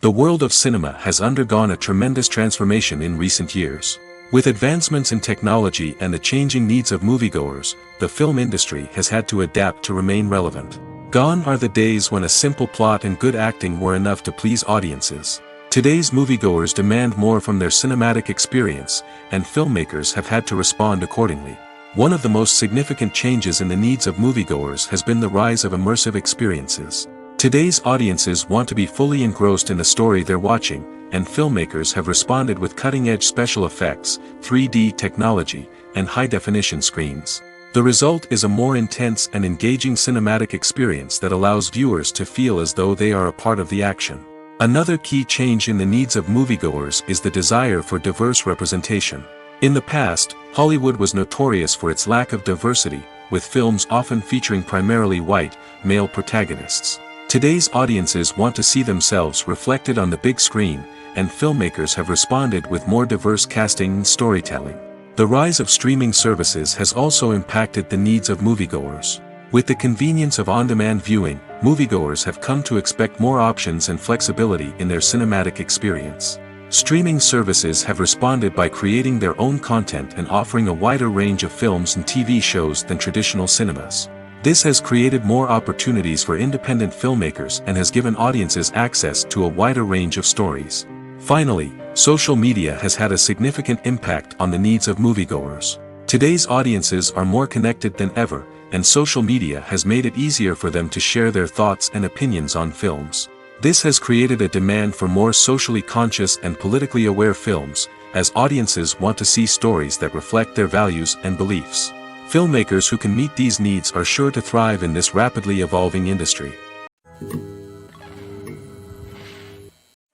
The world of cinema has undergone a tremendous transformation in recent years. With advancements in technology and the changing needs of moviegoers, the film industry has had to adapt to remain relevant. Gone are the days when a simple plot and good acting were enough to please audiences. Today's moviegoers demand more from their cinematic experience, and filmmakers have had to respond accordingly. One of the most significant changes in the needs of moviegoers has been the rise of immersive experiences. Today's audiences want to be fully engrossed in the story they're watching, and filmmakers have responded with cutting-edge special effects, 3D technology, and high-definition screens. The result is a more intense and engaging cinematic experience that allows viewers to feel as though they are a part of the action. Another key change in the needs of moviegoers is the desire for diverse representation. In the past, Hollywood was notorious for its lack of diversity, with films often featuring primarily white, male protagonists. Today's audiences want to see themselves reflected on the big screen, and filmmakers have responded with more diverse casting and storytelling. The rise of streaming services has also impacted the needs of moviegoers. With the convenience of on-demand viewing, moviegoers have come to expect more options and flexibility in their cinematic experience. Streaming services have responded by creating their own content and offering a wider range of films and TV shows than traditional cinemas. This has created more opportunities for independent filmmakers and has given audiences access to a wider range of stories. Finally, social media has had a significant impact on the needs of moviegoers. Today's audiences are more connected than ever, and social media has made it easier for them to share their thoughts and opinions on films. This has created a demand for more socially conscious and politically aware films, as audiences want to see stories that reflect their values and beliefs. Filmmakers who can meet these needs are sure to thrive in this rapidly evolving industry.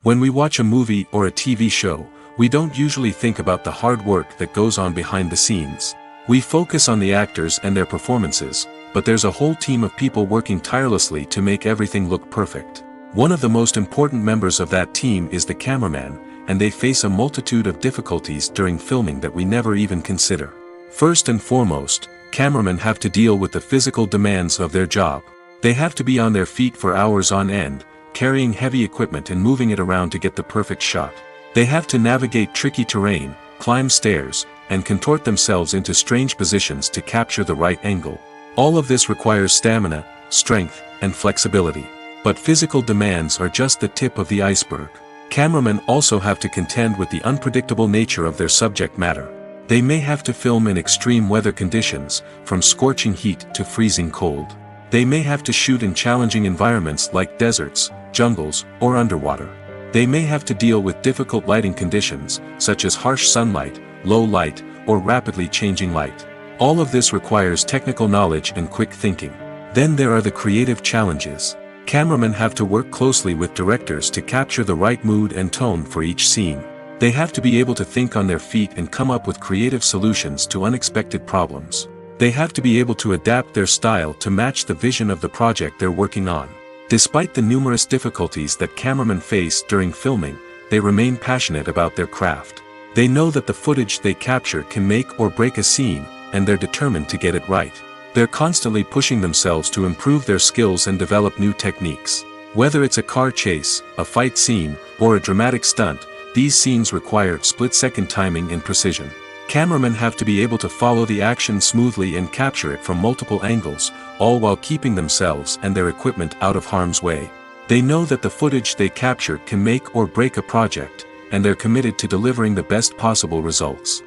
When we watch a movie or a TV show, we don't usually think about the hard work that goes on behind the scenes. We focus on the actors and their performances, but there's a whole team of people working tirelessly to make everything look perfect. One of the most important members of that team is the cameraman, and they face a multitude of difficulties during filming that we never even consider. First and foremost, cameramen have to deal with the physical demands of their job. They have to be on their feet for hours on end, carrying heavy equipment and moving it around to get the perfect shot. They have to navigate tricky terrain, climb stairs, and contort themselves into strange positions to capture the right angle. All of this requires stamina, strength, and flexibility. But physical demands are just the tip of the iceberg. Cameramen also have to contend with the unpredictable nature of their subject matter. They may have to film in extreme weather conditions, from scorching heat to freezing cold. They may have to shoot in challenging environments like deserts, jungles, or underwater. They may have to deal with difficult lighting conditions, such as harsh sunlight, low light, or rapidly changing light. All of this requires technical knowledge and quick thinking. Then there are the creative challenges. Cameramen have to work closely with directors to capture the right mood and tone for each scene. They have to be able to think on their feet and come up with creative solutions to unexpected problems. They have to be able to adapt their style to match the vision of the project they're working on. Despite the numerous difficulties that cameramen face during filming, they remain passionate about their craft. They know that the footage they capture can make or break a scene, and they're determined to get it right. They're constantly pushing themselves to improve their skills and develop new techniques. Whether it's a car chase, a fight scene, or a dramatic stunt, these scenes require split-second timing and precision. Cameramen have to be able to follow the action smoothly and capture it from multiple angles, all while keeping themselves and their equipment out of harm's way. They know that the footage they capture can make or break a project, and they're committed to delivering the best possible results.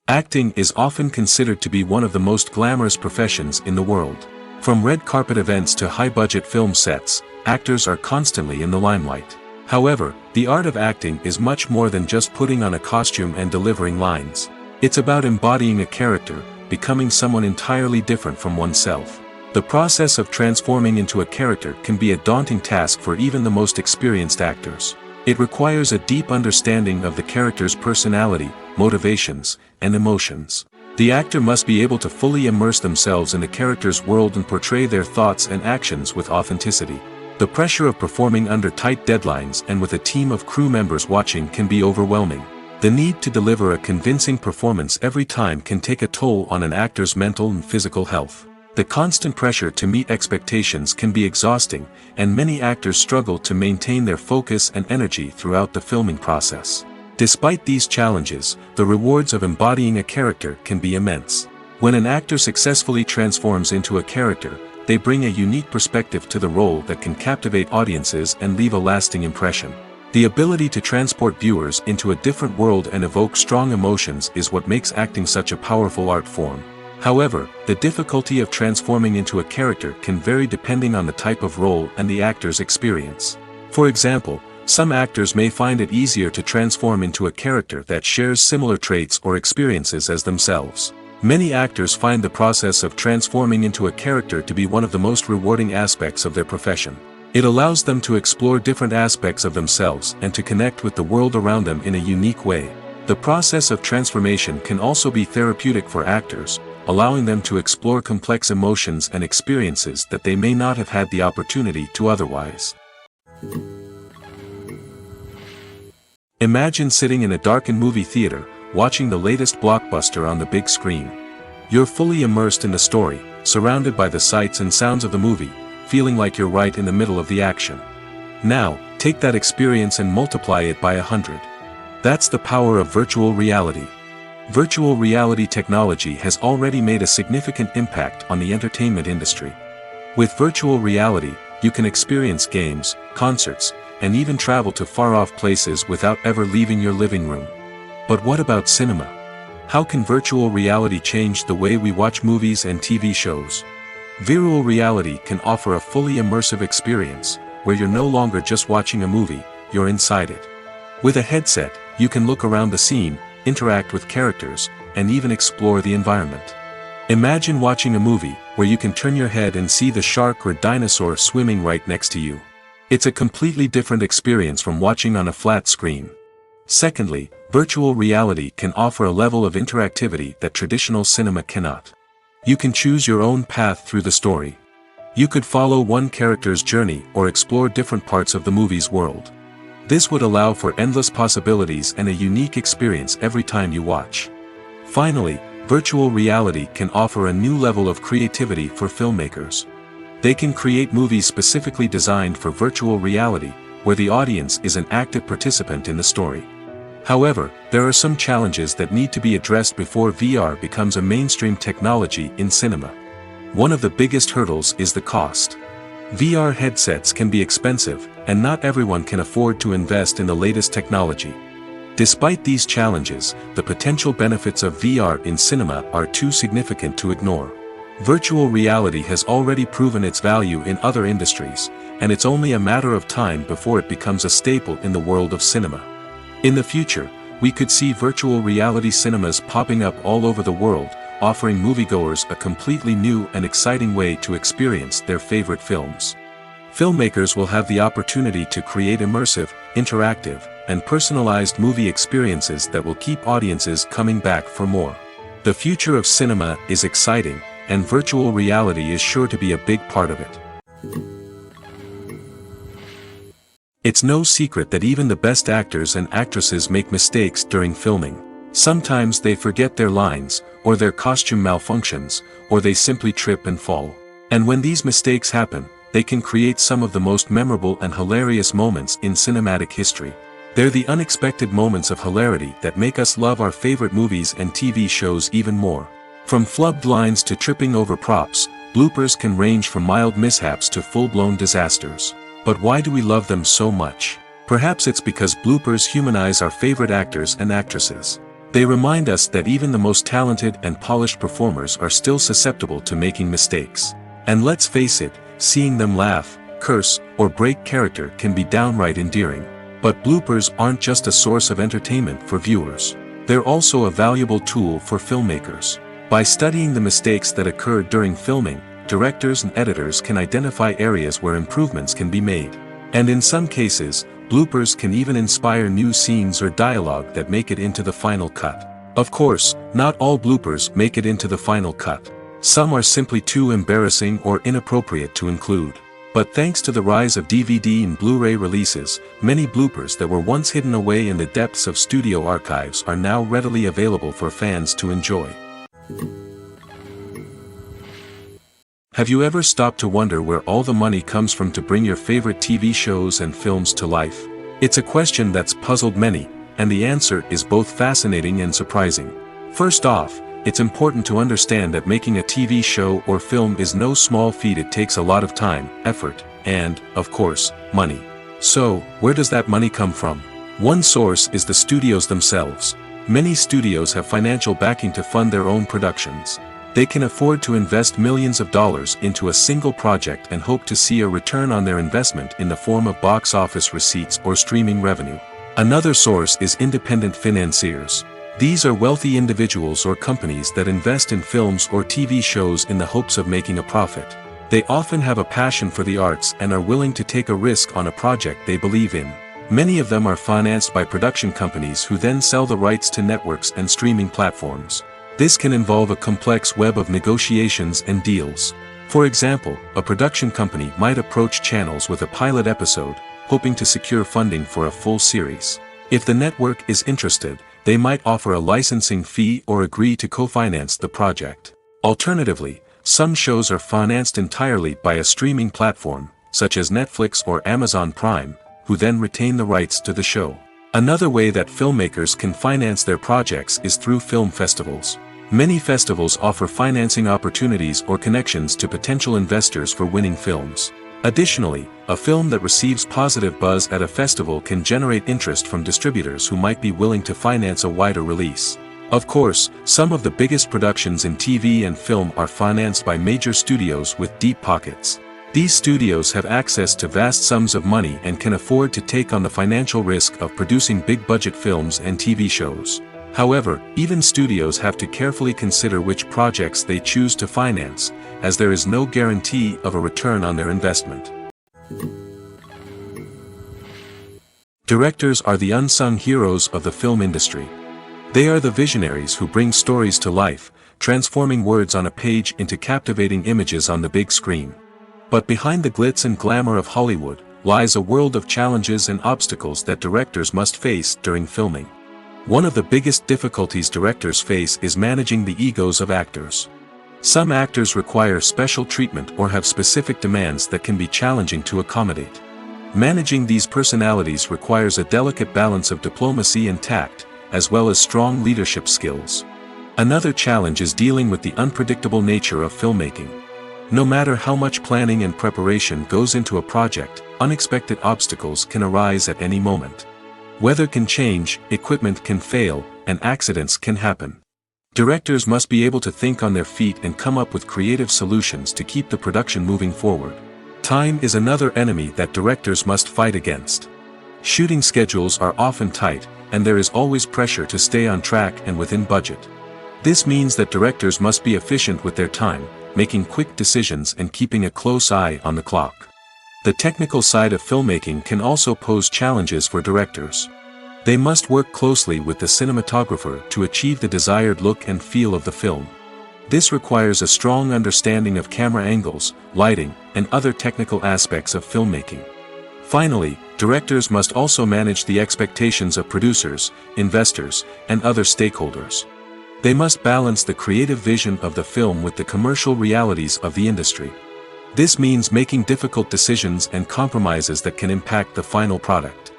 Acting is often considered to be one of the most glamorous professions in the world. From red carpet events to high-budget film sets, actors are constantly in the limelight. However, the art of acting is much more than just putting on a costume and delivering lines. It's about embodying a character, becoming someone entirely different from oneself. The process of transforming into a character can be a daunting task for even the most experienced actors. It requires a deep understanding of the character's personality, motivations, and emotions. The actor must be able to fully immerse themselves in the character's world and portray their thoughts and actions with authenticity. The pressure of performing under tight deadlines and with a team of crew members watching can be overwhelming. The need to deliver a convincing performance every time can take a toll on an actor's mental and physical health. The constant pressure to meet expectations can be exhausting, and many actors struggle to maintain their focus and energy throughout the filming process. Despite these challenges, the rewards of embodying a character can be immense. When an actor successfully transforms into a character, they bring a unique perspective to the role that can captivate audiences and leave a lasting impression. The ability to transport viewers into a different world and evoke strong emotions is what makes acting such a powerful art form. However, the difficulty of transforming into a character can vary depending on the type of role and the actor's experience. For example, some actors may find it easier to transform into a character that shares similar traits or experiences as themselves. Many actors find the process of transforming into a character to be one of the most rewarding aspects of their profession. It allows them to explore different aspects of themselves and to connect with the world around them in a unique way. The process of transformation can also be therapeutic for actors, allowing them to explore complex emotions and experiences that they may not have had the opportunity to otherwise. Imagine sitting in a darkened movie theater, watching the latest blockbuster on the big screen. You're fully immersed in the story, surrounded by the sights and sounds of the movie, feeling like you're right in the middle of the action. Now, take that experience and multiply it by 100. That's the power of virtual reality. Virtual reality technology has already made a significant impact on the entertainment industry. With virtual reality, you can experience games, concerts, and even travel to far-off places without ever leaving your living room. But what about cinema? How can virtual reality change the way we watch movies and TV shows? Virtual reality can offer a fully immersive experience, where you're no longer just watching a movie, you're inside it. With a headset, you can look around the scene, interact with characters, and even explore the environment. Imagine watching a movie where you can turn your head and see the shark or dinosaur swimming right next to you. It's a completely different experience from watching on a flat screen. Secondly, virtual reality can offer a level of interactivity that traditional cinema cannot. You can choose your own path through the story. You could follow one character's journey or explore different parts of the movie's world. This would allow for endless possibilities and a unique experience every time you watch. Finally, virtual reality can offer a new level of creativity for filmmakers. They can create movies specifically designed for virtual reality, where the audience is an active participant in the story. However, there are some challenges that need to be addressed before VR becomes a mainstream technology in cinema. One of the biggest hurdles is the cost. VR headsets can be expensive, and not everyone can afford to invest in the latest technology. Despite these challenges, the potential benefits of VR in cinema are too significant to ignore. Virtual reality has already proven its value in other industries, and it's only a matter of time before it becomes a staple in the world of cinema. In the future, we could see virtual reality cinemas popping up all over the world, offering moviegoers a completely new and exciting way to experience their favorite films. Filmmakers will have the opportunity to create immersive, interactive, and personalized movie experiences that will keep audiences coming back for more. The future of cinema is exciting, and virtual reality is sure to be a big part of it. It's no secret that even the best actors and actresses make mistakes during filming. Sometimes they forget their lines, or their costume malfunctions, or they simply trip and fall. And when these mistakes happen, they can create some of the most memorable and hilarious moments in cinematic history. They're the unexpected moments of hilarity that make us love our favorite movies and TV shows even more. From flubbed lines to tripping over props, bloopers can range from mild mishaps to full-blown disasters. But why do we love them so much? Perhaps it's because bloopers humanize our favorite actors and actresses. They remind us that even the most talented and polished performers are still susceptible to making mistakes. And let's face it, seeing them laugh, curse, or break character can be downright endearing. But bloopers aren't just a source of entertainment for viewers. They're also a valuable tool for filmmakers. By studying the mistakes that occurred during filming, directors and editors can identify areas where improvements can be made. And in some cases, bloopers can even inspire new scenes or dialogue that make it into the final cut. Of course, not all bloopers make it into the final cut. Some are simply too embarrassing or inappropriate to include. But thanks to the rise of DVD and Blu-ray releases, many bloopers that were once hidden away in the depths of studio archives are now readily available for fans to enjoy. Have you ever stopped to wonder where all the money comes from to bring your favorite TV shows and films to life? It's a question that's puzzled many, and the answer is both fascinating and surprising. First off, it's important to understand that making a TV show or film is no small feat. It takes a lot of time, effort, and, of course, money. So, where does that money come from? One source is the studios themselves. Many studios have financial backing to fund their own productions. They can afford to invest millions of dollars into a single project and hope to see a return on their investment in the form of box office receipts or streaming revenue. Another source is independent financiers. These are wealthy individuals or companies that invest in films or TV shows in the hopes of making a profit. They often have a passion for the arts and are willing to take a risk on a project they believe in. Many of them are financed by production companies who then sell the rights to networks and streaming platforms. This can involve a complex web of negotiations and deals. For example, a production company might approach channels with a pilot episode, hoping to secure funding for a full series. If the network is interested, they might offer a licensing fee or agree to co-finance the project. Alternatively, some shows are financed entirely by a streaming platform, such as Netflix or Amazon Prime, who then retain the rights to the show. Another way that filmmakers can finance their projects is through film festivals. Many festivals offer financing opportunities or connections to potential investors for winning films. Additionally, a film that receives positive buzz at a festival can generate interest from distributors who might be willing to finance a wider release. Of course, some of the biggest productions in TV and film are financed by major studios with deep pockets. These studios have access to vast sums of money and can afford to take on the financial risk of producing big-budget films and TV shows. However, even studios have to carefully consider which projects they choose to finance, as there is no guarantee of a return on their investment. Directors are the unsung heroes of the film industry. They are the visionaries who bring stories to life, transforming words on a page into captivating images on the big screen. But behind the glitz and glamour of Hollywood, lies a world of challenges and obstacles that directors must face during filming. One of the biggest difficulties directors face is managing the egos of actors. Some actors require special treatment or have specific demands that can be challenging to accommodate. Managing these personalities requires a delicate balance of diplomacy and tact, as well as strong leadership skills. Another challenge is dealing with the unpredictable nature of filmmaking. No matter how much planning and preparation goes into a project, unexpected obstacles can arise at any moment. Weather can change, equipment can fail, and accidents can happen. Directors must be able to think on their feet and come up with creative solutions to keep the production moving forward. Time is another enemy that directors must fight against. Shooting schedules are often tight, and there is always pressure to stay on track and within budget. This means that directors must be efficient with their time, making quick decisions and keeping a close eye on the clock. The technical side of filmmaking can also pose challenges for directors. They must work closely with the cinematographer to achieve the desired look and feel of the film. This requires a strong understanding of camera angles, lighting, and other technical aspects of filmmaking. Finally, directors must also manage the expectations of producers, investors, and other stakeholders. They must balance the creative vision of the film with the commercial realities of the industry. This means making difficult decisions and compromises that can impact the final product.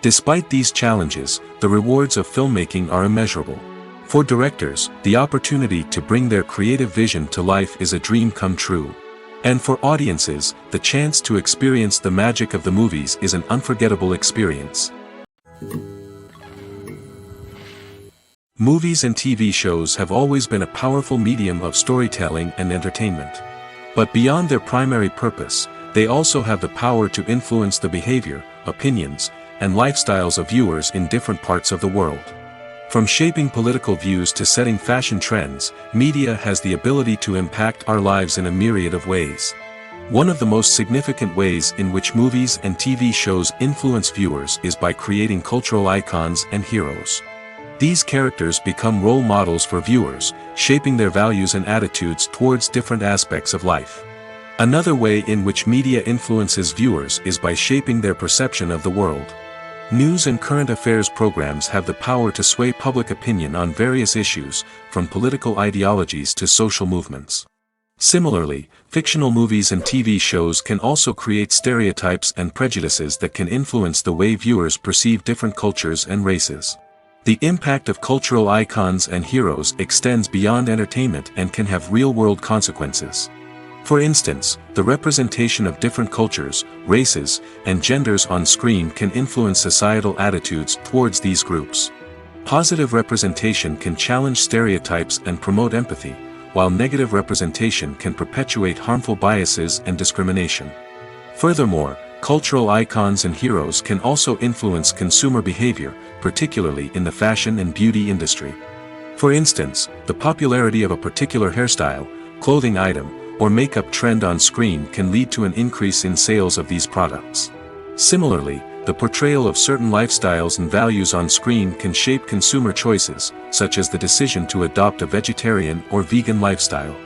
Despite these challenges, the rewards of filmmaking are immeasurable. For directors, the opportunity to bring their creative vision to life is a dream come true. And for audiences, the chance to experience the magic of the movies is an unforgettable experience. Movies and TV shows have always been a powerful medium of storytelling and entertainment. But beyond their primary purpose, they also have the power to influence the behavior, opinions, and lifestyles of viewers in different parts of the world. From shaping political views to setting fashion trends, media has the ability to impact our lives in a myriad of ways. One of the most significant ways in which movies and TV shows influence viewers is by creating cultural icons and heroes. These characters become role models for viewers, shaping their values and attitudes towards different aspects of life. Another way in which media influences viewers is by shaping their perception of the world. News and current affairs programs have the power to sway public opinion on various issues, from political ideologies to social movements. Similarly, fictional movies and TV shows can also create stereotypes and prejudices that can influence the way viewers perceive different cultures and races. The impact of cultural icons and heroes extends beyond entertainment and can have real-world consequences. For instance, the representation of different cultures, races, and genders on screen can influence societal attitudes towards these groups. Positive representation can challenge stereotypes and promote empathy, while negative representation can perpetuate harmful biases and discrimination. Furthermore, cultural icons and heroes can also influence consumer behavior, particularly in the fashion and beauty industry. For instance, the popularity of a particular hairstyle, clothing item, or makeup trend on screen can lead to an increase in sales of these products. Similarly, the portrayal of certain lifestyles and values on screen can shape consumer choices, such as the decision to adopt a vegetarian or vegan lifestyle.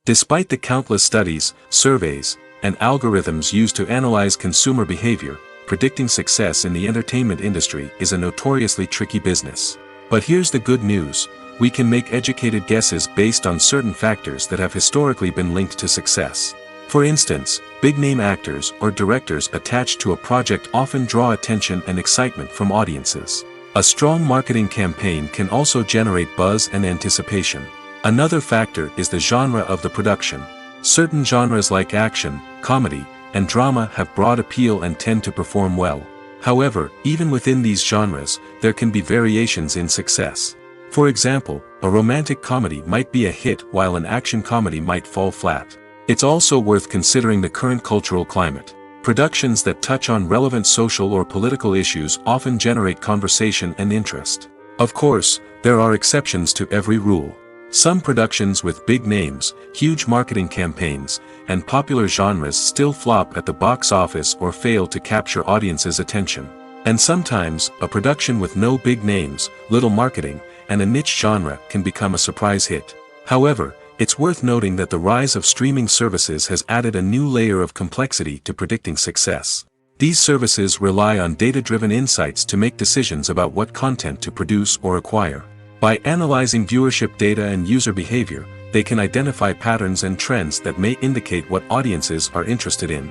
Despite the countless studies, surveys, and algorithms used to analyze consumer behavior, predicting success in the entertainment industry is a notoriously tricky business. But here's the good news: we can make educated guesses based on certain factors that have historically been linked to success. For instance, big-name actors or directors attached to a project often draw attention and excitement from audiences. A strong marketing campaign can also generate buzz and anticipation. Another factor is the genre of the production. Certain genres like action, comedy, and drama have broad appeal and tend to perform well. However, even within these genres, there can be variations in success. For example, a romantic comedy might be a hit while an action comedy might fall flat. It's also worth considering the current cultural climate. Productions that touch on relevant social or political issues often generate conversation and interest. Of course, there are exceptions to every rule. Some productions with big names, huge marketing campaigns, and popular genres still flop at the box office or fail to capture audiences' attention. And sometimes, a production with no big names, little marketing, and a niche genre can become a surprise hit. However, it's worth noting that the rise of streaming services has added a new layer of complexity to predicting success. These services rely on data-driven insights to make decisions about what content to produce or acquire. By analyzing viewership data and user behavior, they can identify patterns and trends that may indicate what audiences are interested in.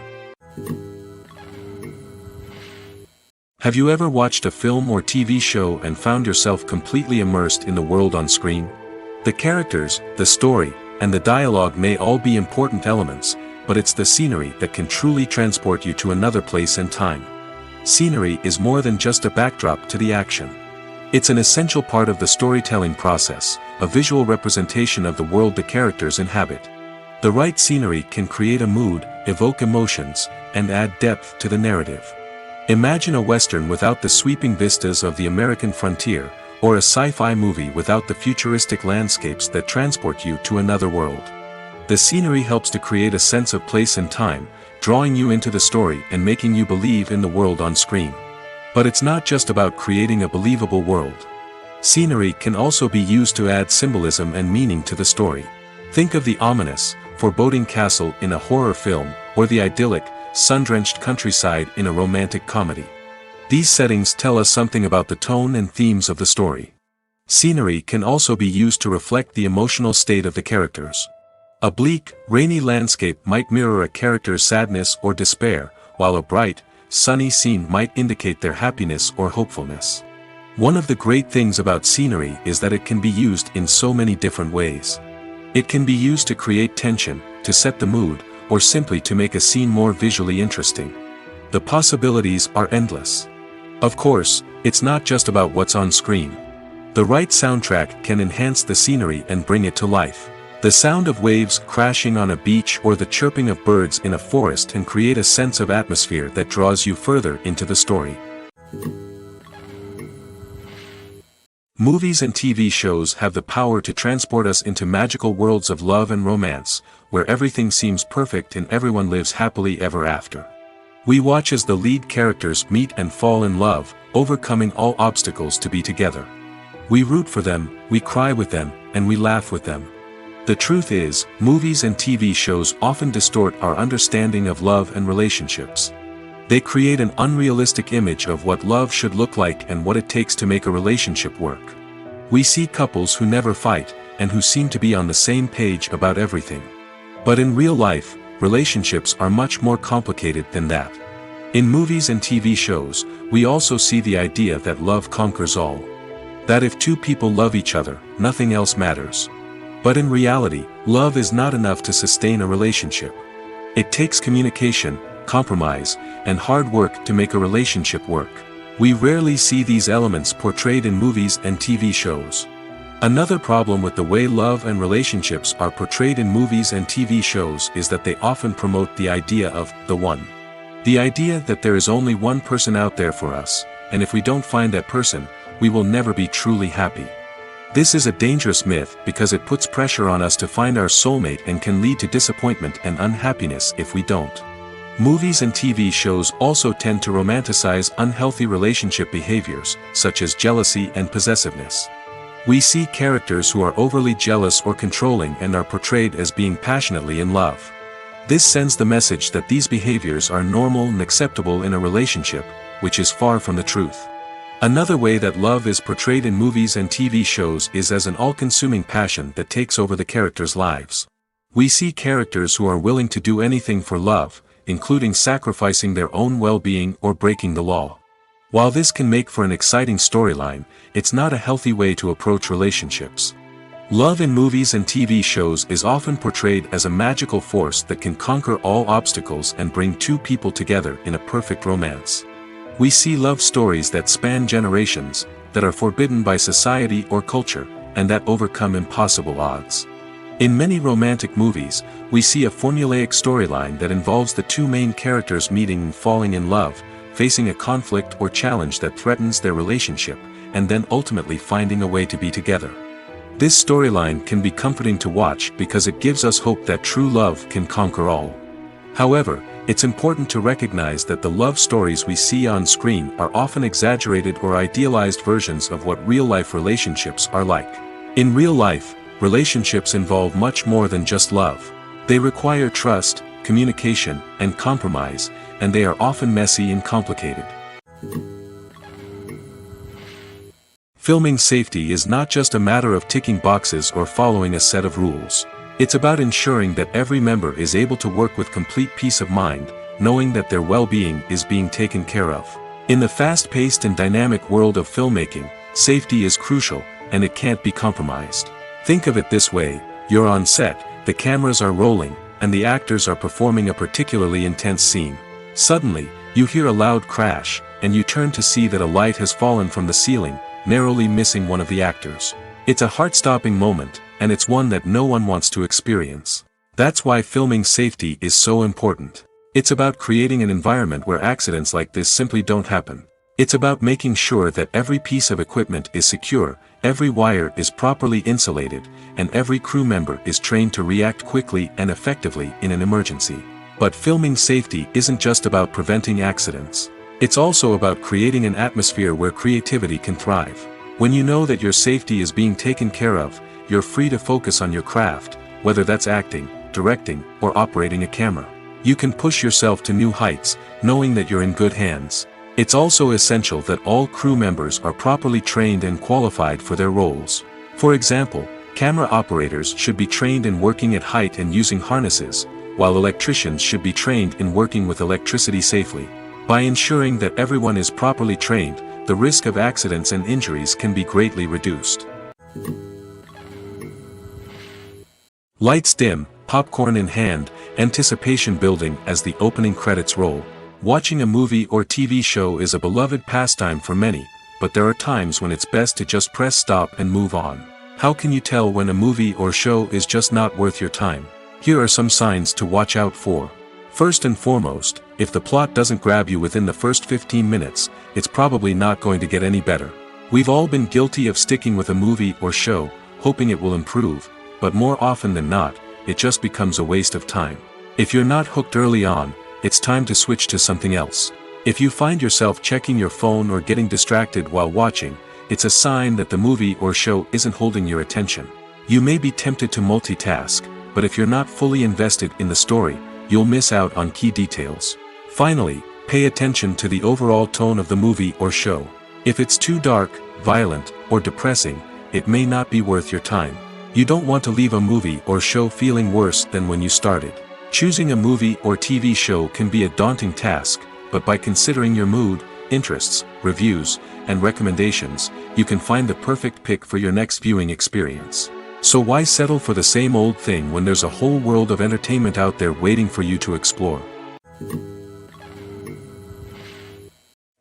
Have you ever watched a film or TV show and found yourself completely immersed in the world on screen? The characters, the story, and the dialogue may all be important elements, but it's the scenery that can truly transport you to another place and time. Scenery is more than just a backdrop to the action. It's an essential part of the storytelling process, a visual representation of the world the characters inhabit. The right scenery can create a mood, evoke emotions, and add depth to the narrative. Imagine a Western without the sweeping vistas of the American frontier, or a sci-fi movie without the futuristic landscapes that transport you to another world. The scenery helps to create a sense of place and time, drawing you into the story and making you believe in the world on screen. But it's not just about creating a believable world. Scenery can also be used to add symbolism and meaning to the story. Think of the ominous, foreboding castle in a horror film, or the idyllic, sun-drenched countryside in a romantic comedy. These settings tell us something about the tone and themes of the story. Scenery can also be used to reflect the emotional state of the characters. A bleak, rainy landscape might mirror a character's sadness or despair, while a bright, sunny scene might indicate their happiness or hopefulness. One of the great things about scenery is that it can be used in so many different ways. It can be used to create tension, to set the mood, or simply to make a scene more visually interesting. The possibilities are endless. Of course, it's not just about what's on screen. The right soundtrack can enhance the scenery and bring it to life. The sound of waves crashing on a beach or the chirping of birds in a forest can create a sense of atmosphere that draws you further into the story. Movies and TV shows have the power to transport us into magical worlds of love and romance, where everything seems perfect and everyone lives happily ever after. We watch as the lead characters meet and fall in love, overcoming all obstacles to be together. We root for them, we cry with them, and we laugh with them. The truth is, movies and TV shows often distort our understanding of love and relationships. They create an unrealistic image of what love should look like and what it takes to make a relationship work. We see couples who never fight, and who seem to be on the same page about everything. But in real life, relationships are much more complicated than that. In movies and TV shows, we also see the idea that love conquers all. That if two people love each other, nothing else matters. But in reality, love is not enough to sustain a relationship. It takes communication, compromise, and hard work to make a relationship work. We rarely see these elements portrayed in movies and TV shows. Another problem with the way love and relationships are portrayed in movies and TV shows is that they often promote the idea of the one. The idea that there is only one person out there for us, and if we don't find that person, we will never be truly happy. This is a dangerous myth because it puts pressure on us to find our soulmate and can lead to disappointment and unhappiness if we don't. Movies and TV shows also tend to romanticize unhealthy relationship behaviors, such as jealousy and possessiveness. We see characters who are overly jealous or controlling and are portrayed as being passionately in love. This sends the message that these behaviors are normal and acceptable in a relationship, which is far from the truth. Another way that love is portrayed in movies and TV shows is as an all-consuming passion that takes over the characters' lives. We see characters who are willing to do anything for love, including sacrificing their own well-being or breaking the law. While this can make for an exciting storyline, it's not a healthy way to approach relationships. Love in movies and TV shows is often portrayed as a magical force that can conquer all obstacles and bring two people together in a perfect romance. We see love stories that span generations, that are forbidden by society or culture, and that overcome impossible odds. In many romantic movies, we see a formulaic storyline that involves the two main characters meeting and falling in love, facing a conflict or challenge that threatens their relationship, and then ultimately finding a way to be together. This storyline can be comforting to watch because it gives us hope that true love can conquer all. However, it's important to recognize that the love stories we see on screen are often exaggerated or idealized versions of what real-life relationships are like. In real life, relationships involve much more than just love. They require trust, communication, and compromise, and they are often messy and complicated. Filming safety is not just a matter of ticking boxes or following a set of rules. It's about ensuring that every member is able to work with complete peace of mind, knowing that their well-being is being taken care of. In the fast-paced and dynamic world of filmmaking, safety is crucial, and it can't be compromised. Think of it this way: you're on set, the cameras are rolling, and the actors are performing a particularly intense scene. Suddenly, you hear a loud crash, and you turn to see that a light has fallen from the ceiling, narrowly missing one of the actors. It's a heart-stopping moment, and it's one that no one wants to experience. That's why filming safety is so important. It's about creating an environment where accidents like this simply don't happen. It's about making sure that every piece of equipment is secure, every wire is properly insulated, and every crew member is trained to react quickly and effectively in an emergency. But filming safety isn't just about preventing accidents. It's also about creating an atmosphere where creativity can thrive. When you know that your safety is being taken care of, you're free to focus on your craft, whether that's acting, directing, or operating a camera. You can push yourself to new heights, knowing that you're in good hands. It's also essential that all crew members are properly trained and qualified for their roles. For example, camera operators should be trained in working at height and using harnesses, while electricians should be trained in working with electricity safely. By ensuring that everyone is properly trained, the risk of accidents and injuries can be greatly reduced. Lights dim, popcorn in hand, anticipation building as the opening credits roll. Watching a movie or TV show is a beloved pastime for many, but there are times when it's best to just press stop and move on. How can you tell when a movie or show is just not worth your time? Here are some signs to watch out for. First and foremost, if the plot doesn't grab you within the first 15 minutes, it's probably not going to get any better. We've all been guilty of sticking with a movie or show, hoping it will improve, but more often than not, it just becomes a waste of time. If you're not hooked early on, it's time to switch to something else. If you find yourself checking your phone or getting distracted while watching, it's a sign that the movie or show isn't holding your attention. You may be tempted to multitask, but if you're not fully invested in the story, you'll miss out on key details. Finally, pay attention to the overall tone of the movie or show. If it's too dark, violent, or depressing, it may not be worth your time. You don't want to leave a movie or show feeling worse than when you started. Choosing a movie or TV show can be a daunting task, but by considering your mood, interests, reviews, and recommendations, you can find the perfect pick for your next viewing experience. So why settle for the same old thing when there's a whole world of entertainment out there waiting for you to explore?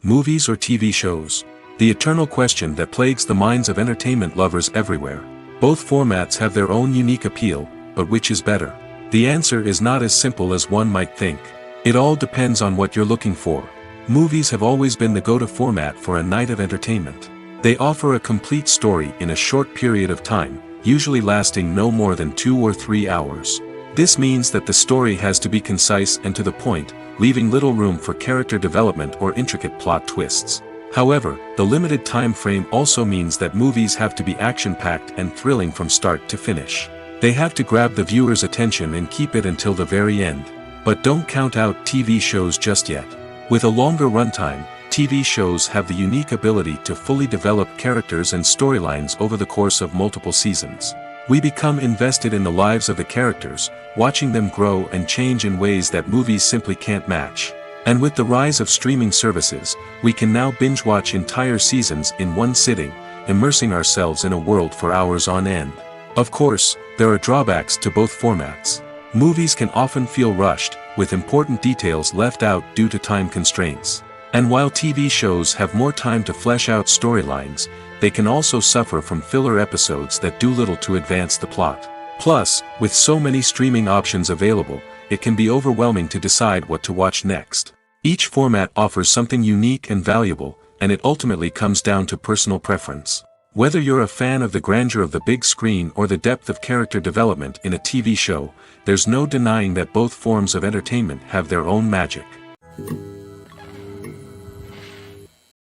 Movies or TV shows? The eternal question that plagues the minds of entertainment lovers everywhere. Both formats have their own unique appeal, but which is better? The answer is not as simple as one might think. It all depends on what you're looking for. Movies have always been the go-to format for a night of entertainment. They offer a complete story in a short period of time, usually lasting no more than 2 or 3 hours. This means that the story has to be concise and to the point, leaving little room for character development or intricate plot twists. However, the limited time frame also means that movies have to be action-packed and thrilling from start to finish. They have to grab the viewer's attention and keep it until the very end. But don't count out TV shows just yet. With a longer runtime, TV shows have the unique ability to fully develop characters and storylines over the course of multiple seasons. We become invested in the lives of the characters, watching them grow and change in ways that movies simply can't match. And with the rise of streaming services, we can now binge-watch entire seasons in one sitting, immersing ourselves in a world for hours on end. Of course, there are drawbacks to both formats. Movies can often feel rushed, with important details left out due to time constraints. And while TV shows have more time to flesh out storylines, they can also suffer from filler episodes that do little to advance the plot. Plus, with so many streaming options available, it can be overwhelming to decide what to watch next. Each format offers something unique and valuable, and it ultimately comes down to personal preference. Whether you're a fan of the grandeur of the big screen or the depth of character development in a TV show, there's no denying that both forms of entertainment have their own magic.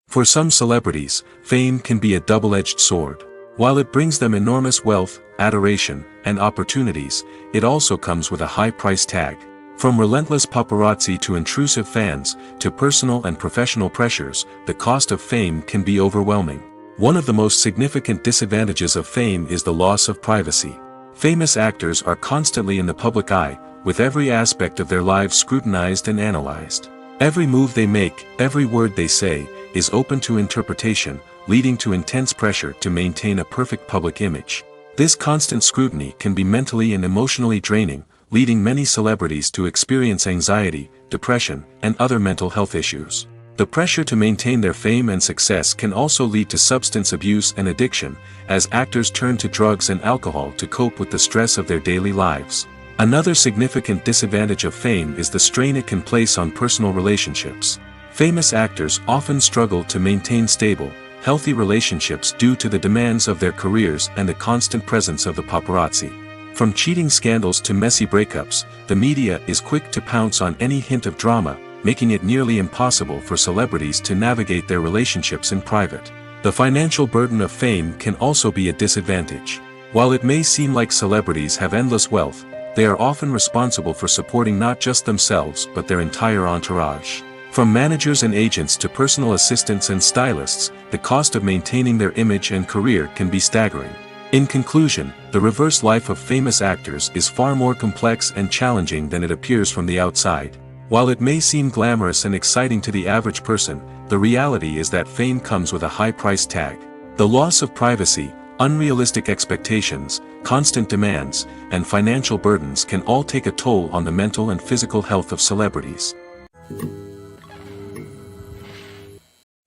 For some celebrities, fame can be a double-edged sword. While it brings them enormous wealth, adoration, and opportunities, it also comes with a high price tag. From relentless paparazzi to intrusive fans, to personal and professional pressures, the cost of fame can be overwhelming. One of the most significant disadvantages of fame is the loss of privacy. Famous actors are constantly in the public eye, with every aspect of their lives scrutinized and analyzed. Every move they make, every word they say, is open to interpretation, leading to intense pressure to maintain a perfect public image. This constant scrutiny can be mentally and emotionally draining, leading many celebrities to experience anxiety, depression, and other mental health issues. The pressure to maintain their fame and success can also lead to substance abuse and addiction, as actors turn to drugs and alcohol to cope with the stress of their daily lives. Another significant disadvantage of fame is the strain it can place on personal relationships. Famous actors often struggle to maintain stable, healthy relationships due to the demands of their careers and the constant presence of the paparazzi. From cheating scandals to messy breakups, the media is quick to pounce on any hint of drama, making it nearly impossible for celebrities to navigate their relationships in private. The financial burden of fame can also be a disadvantage. While it may seem like celebrities have endless wealth, they are often responsible for supporting not just themselves but their entire entourage. From managers and agents to personal assistants and stylists, the cost of maintaining their image and career can be staggering. In conclusion, the reverse life of famous actors is far more complex and challenging than it appears from the outside. While it may seem glamorous and exciting to the average person, the reality is that fame comes with a high price tag. The loss of privacy, unrealistic expectations, constant demands, and financial burdens can all take a toll on the mental and physical health of celebrities.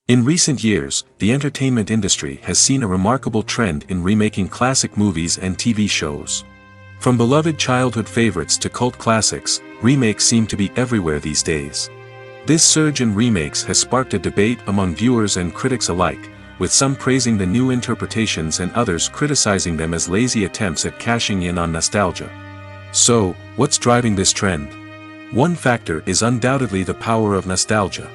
In recent years, the entertainment industry has seen a remarkable trend in remaking classic movies and TV shows. From beloved childhood favorites to cult classics, remakes seem to be everywhere these days. This surge in remakes has sparked a debate among viewers and critics alike, with some praising the new interpretations and others criticizing them as lazy attempts at cashing in on nostalgia. So, what's driving this trend? One factor is undoubtedly the power of nostalgia.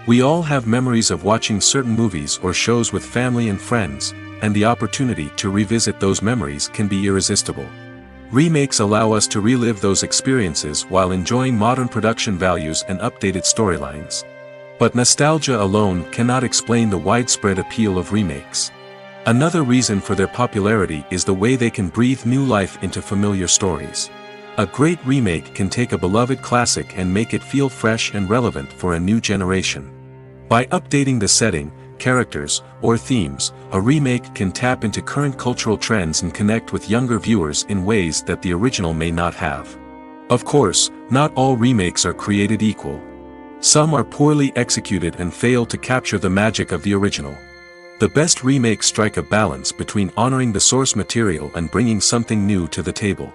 We all have memories of watching certain movies or shows with family and friends, and the opportunity to revisit those memories can be irresistible. Remakes allow us to relive those experiences while enjoying modern production values and updated storylines. But nostalgia alone cannot explain the widespread appeal of remakes. Another reason for their popularity is the way they can breathe new life into familiar stories. A great remake can take a beloved classic and make it feel fresh and relevant for a new generation. By updating the setting, characters, or themes, a remake can tap into current cultural trends and connect with younger viewers in ways that the original may not have. Of course, not all remakes are created equal. Some are poorly executed and fail to capture the magic of the original. The best remakes strike a balance between honoring the source material and bringing something new to the table.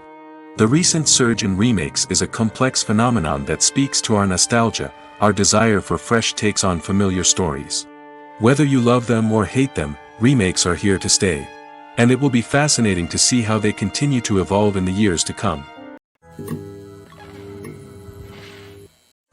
The recent surge in remakes is a complex phenomenon that speaks to our nostalgia, our desire for fresh takes on familiar stories. Whether you love them or hate them, remakes are here to stay. And it will be fascinating to see how they continue to evolve in the years to come.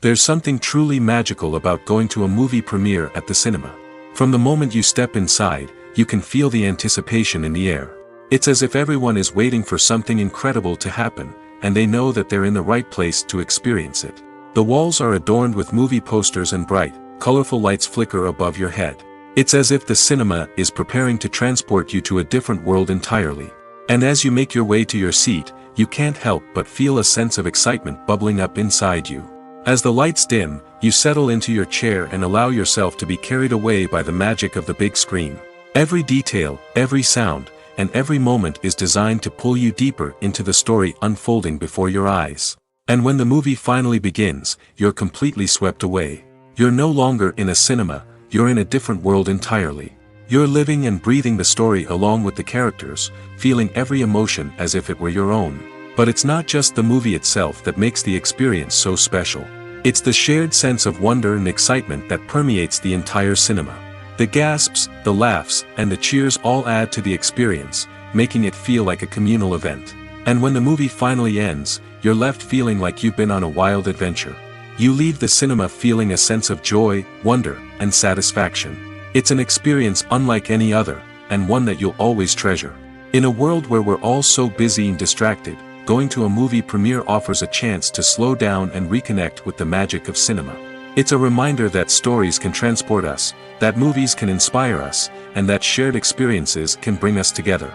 There's something truly magical about going to a movie premiere at the cinema. From the moment you step inside, you can feel the anticipation in the air. It's as if everyone is waiting for something incredible to happen, and they know that they're in the right place to experience it. The walls are adorned with movie posters and bright, colorful lights flicker above your head. It's as if the cinema is preparing to transport you to a different world entirely. And as you make your way to your seat, you can't help but feel a sense of excitement bubbling up inside you. As the lights dim, you settle into your chair and allow yourself to be carried away by the magic of the big screen. Every detail, every sound, and every moment is designed to pull you deeper into the story unfolding before your eyes. And when the movie finally begins, you're completely swept away. You're no longer in a cinema, you're in a different world entirely. You're living and breathing the story along with the characters, feeling every emotion as if it were your own. But it's not just the movie itself that makes the experience so special. It's the shared sense of wonder and excitement that permeates the entire cinema. The gasps, the laughs, and the cheers all add to the experience, making it feel like a communal event. And when the movie finally ends, you're left feeling like you've been on a wild adventure. You leave the cinema feeling a sense of joy, wonder, and satisfaction. It's an experience unlike any other, and one that you'll always treasure. In a world where we're all so busy and distracted, going to a movie premiere offers a chance to slow down and reconnect with the magic of cinema. It's a reminder that stories can transport us, that movies can inspire us, and that shared experiences can bring us together.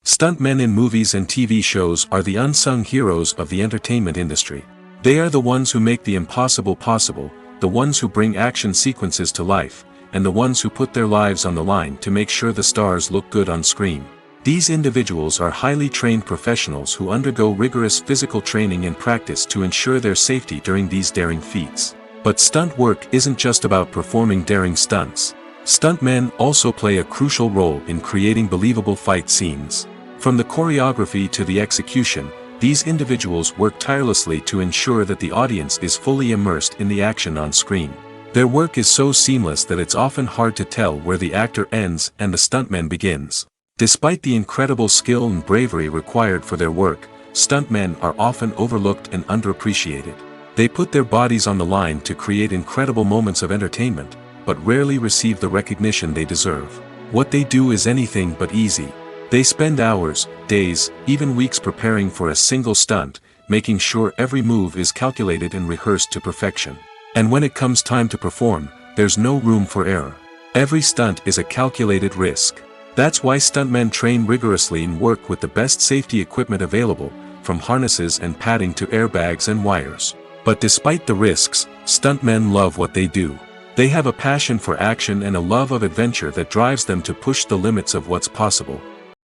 Stuntmen in movies and TV shows are the unsung heroes of the entertainment industry. They are the ones who make the impossible possible, the ones who bring action sequences to life, and the ones who put their lives on the line to make sure the stars look good on screen. These individuals are highly trained professionals who undergo rigorous physical training and practice to ensure their safety during these daring feats. But stunt work isn't just about performing daring stunts. Stuntmen also play a crucial role in creating believable fight scenes. From the choreography to the execution, these individuals work tirelessly to ensure that the audience is fully immersed in the action on screen. Their work is so seamless that it's often hard to tell where the actor ends and the stuntman begins. Despite the incredible skill and bravery required for their work, stuntmen are often overlooked and underappreciated. They put their bodies on the line to create incredible moments of entertainment, but rarely receive the recognition they deserve. What they do is anything but easy. They spend hours, days, even weeks preparing for a single stunt, making sure every move is calculated and rehearsed to perfection. And when it comes time to perform, there's no room for error. Every stunt is a calculated risk. That's why stuntmen train rigorously and work with the best safety equipment available, from harnesses and padding to airbags and wires. But despite the risks, stuntmen love what they do. They have a passion for action and a love of adventure that drives them to push the limits of what's possible.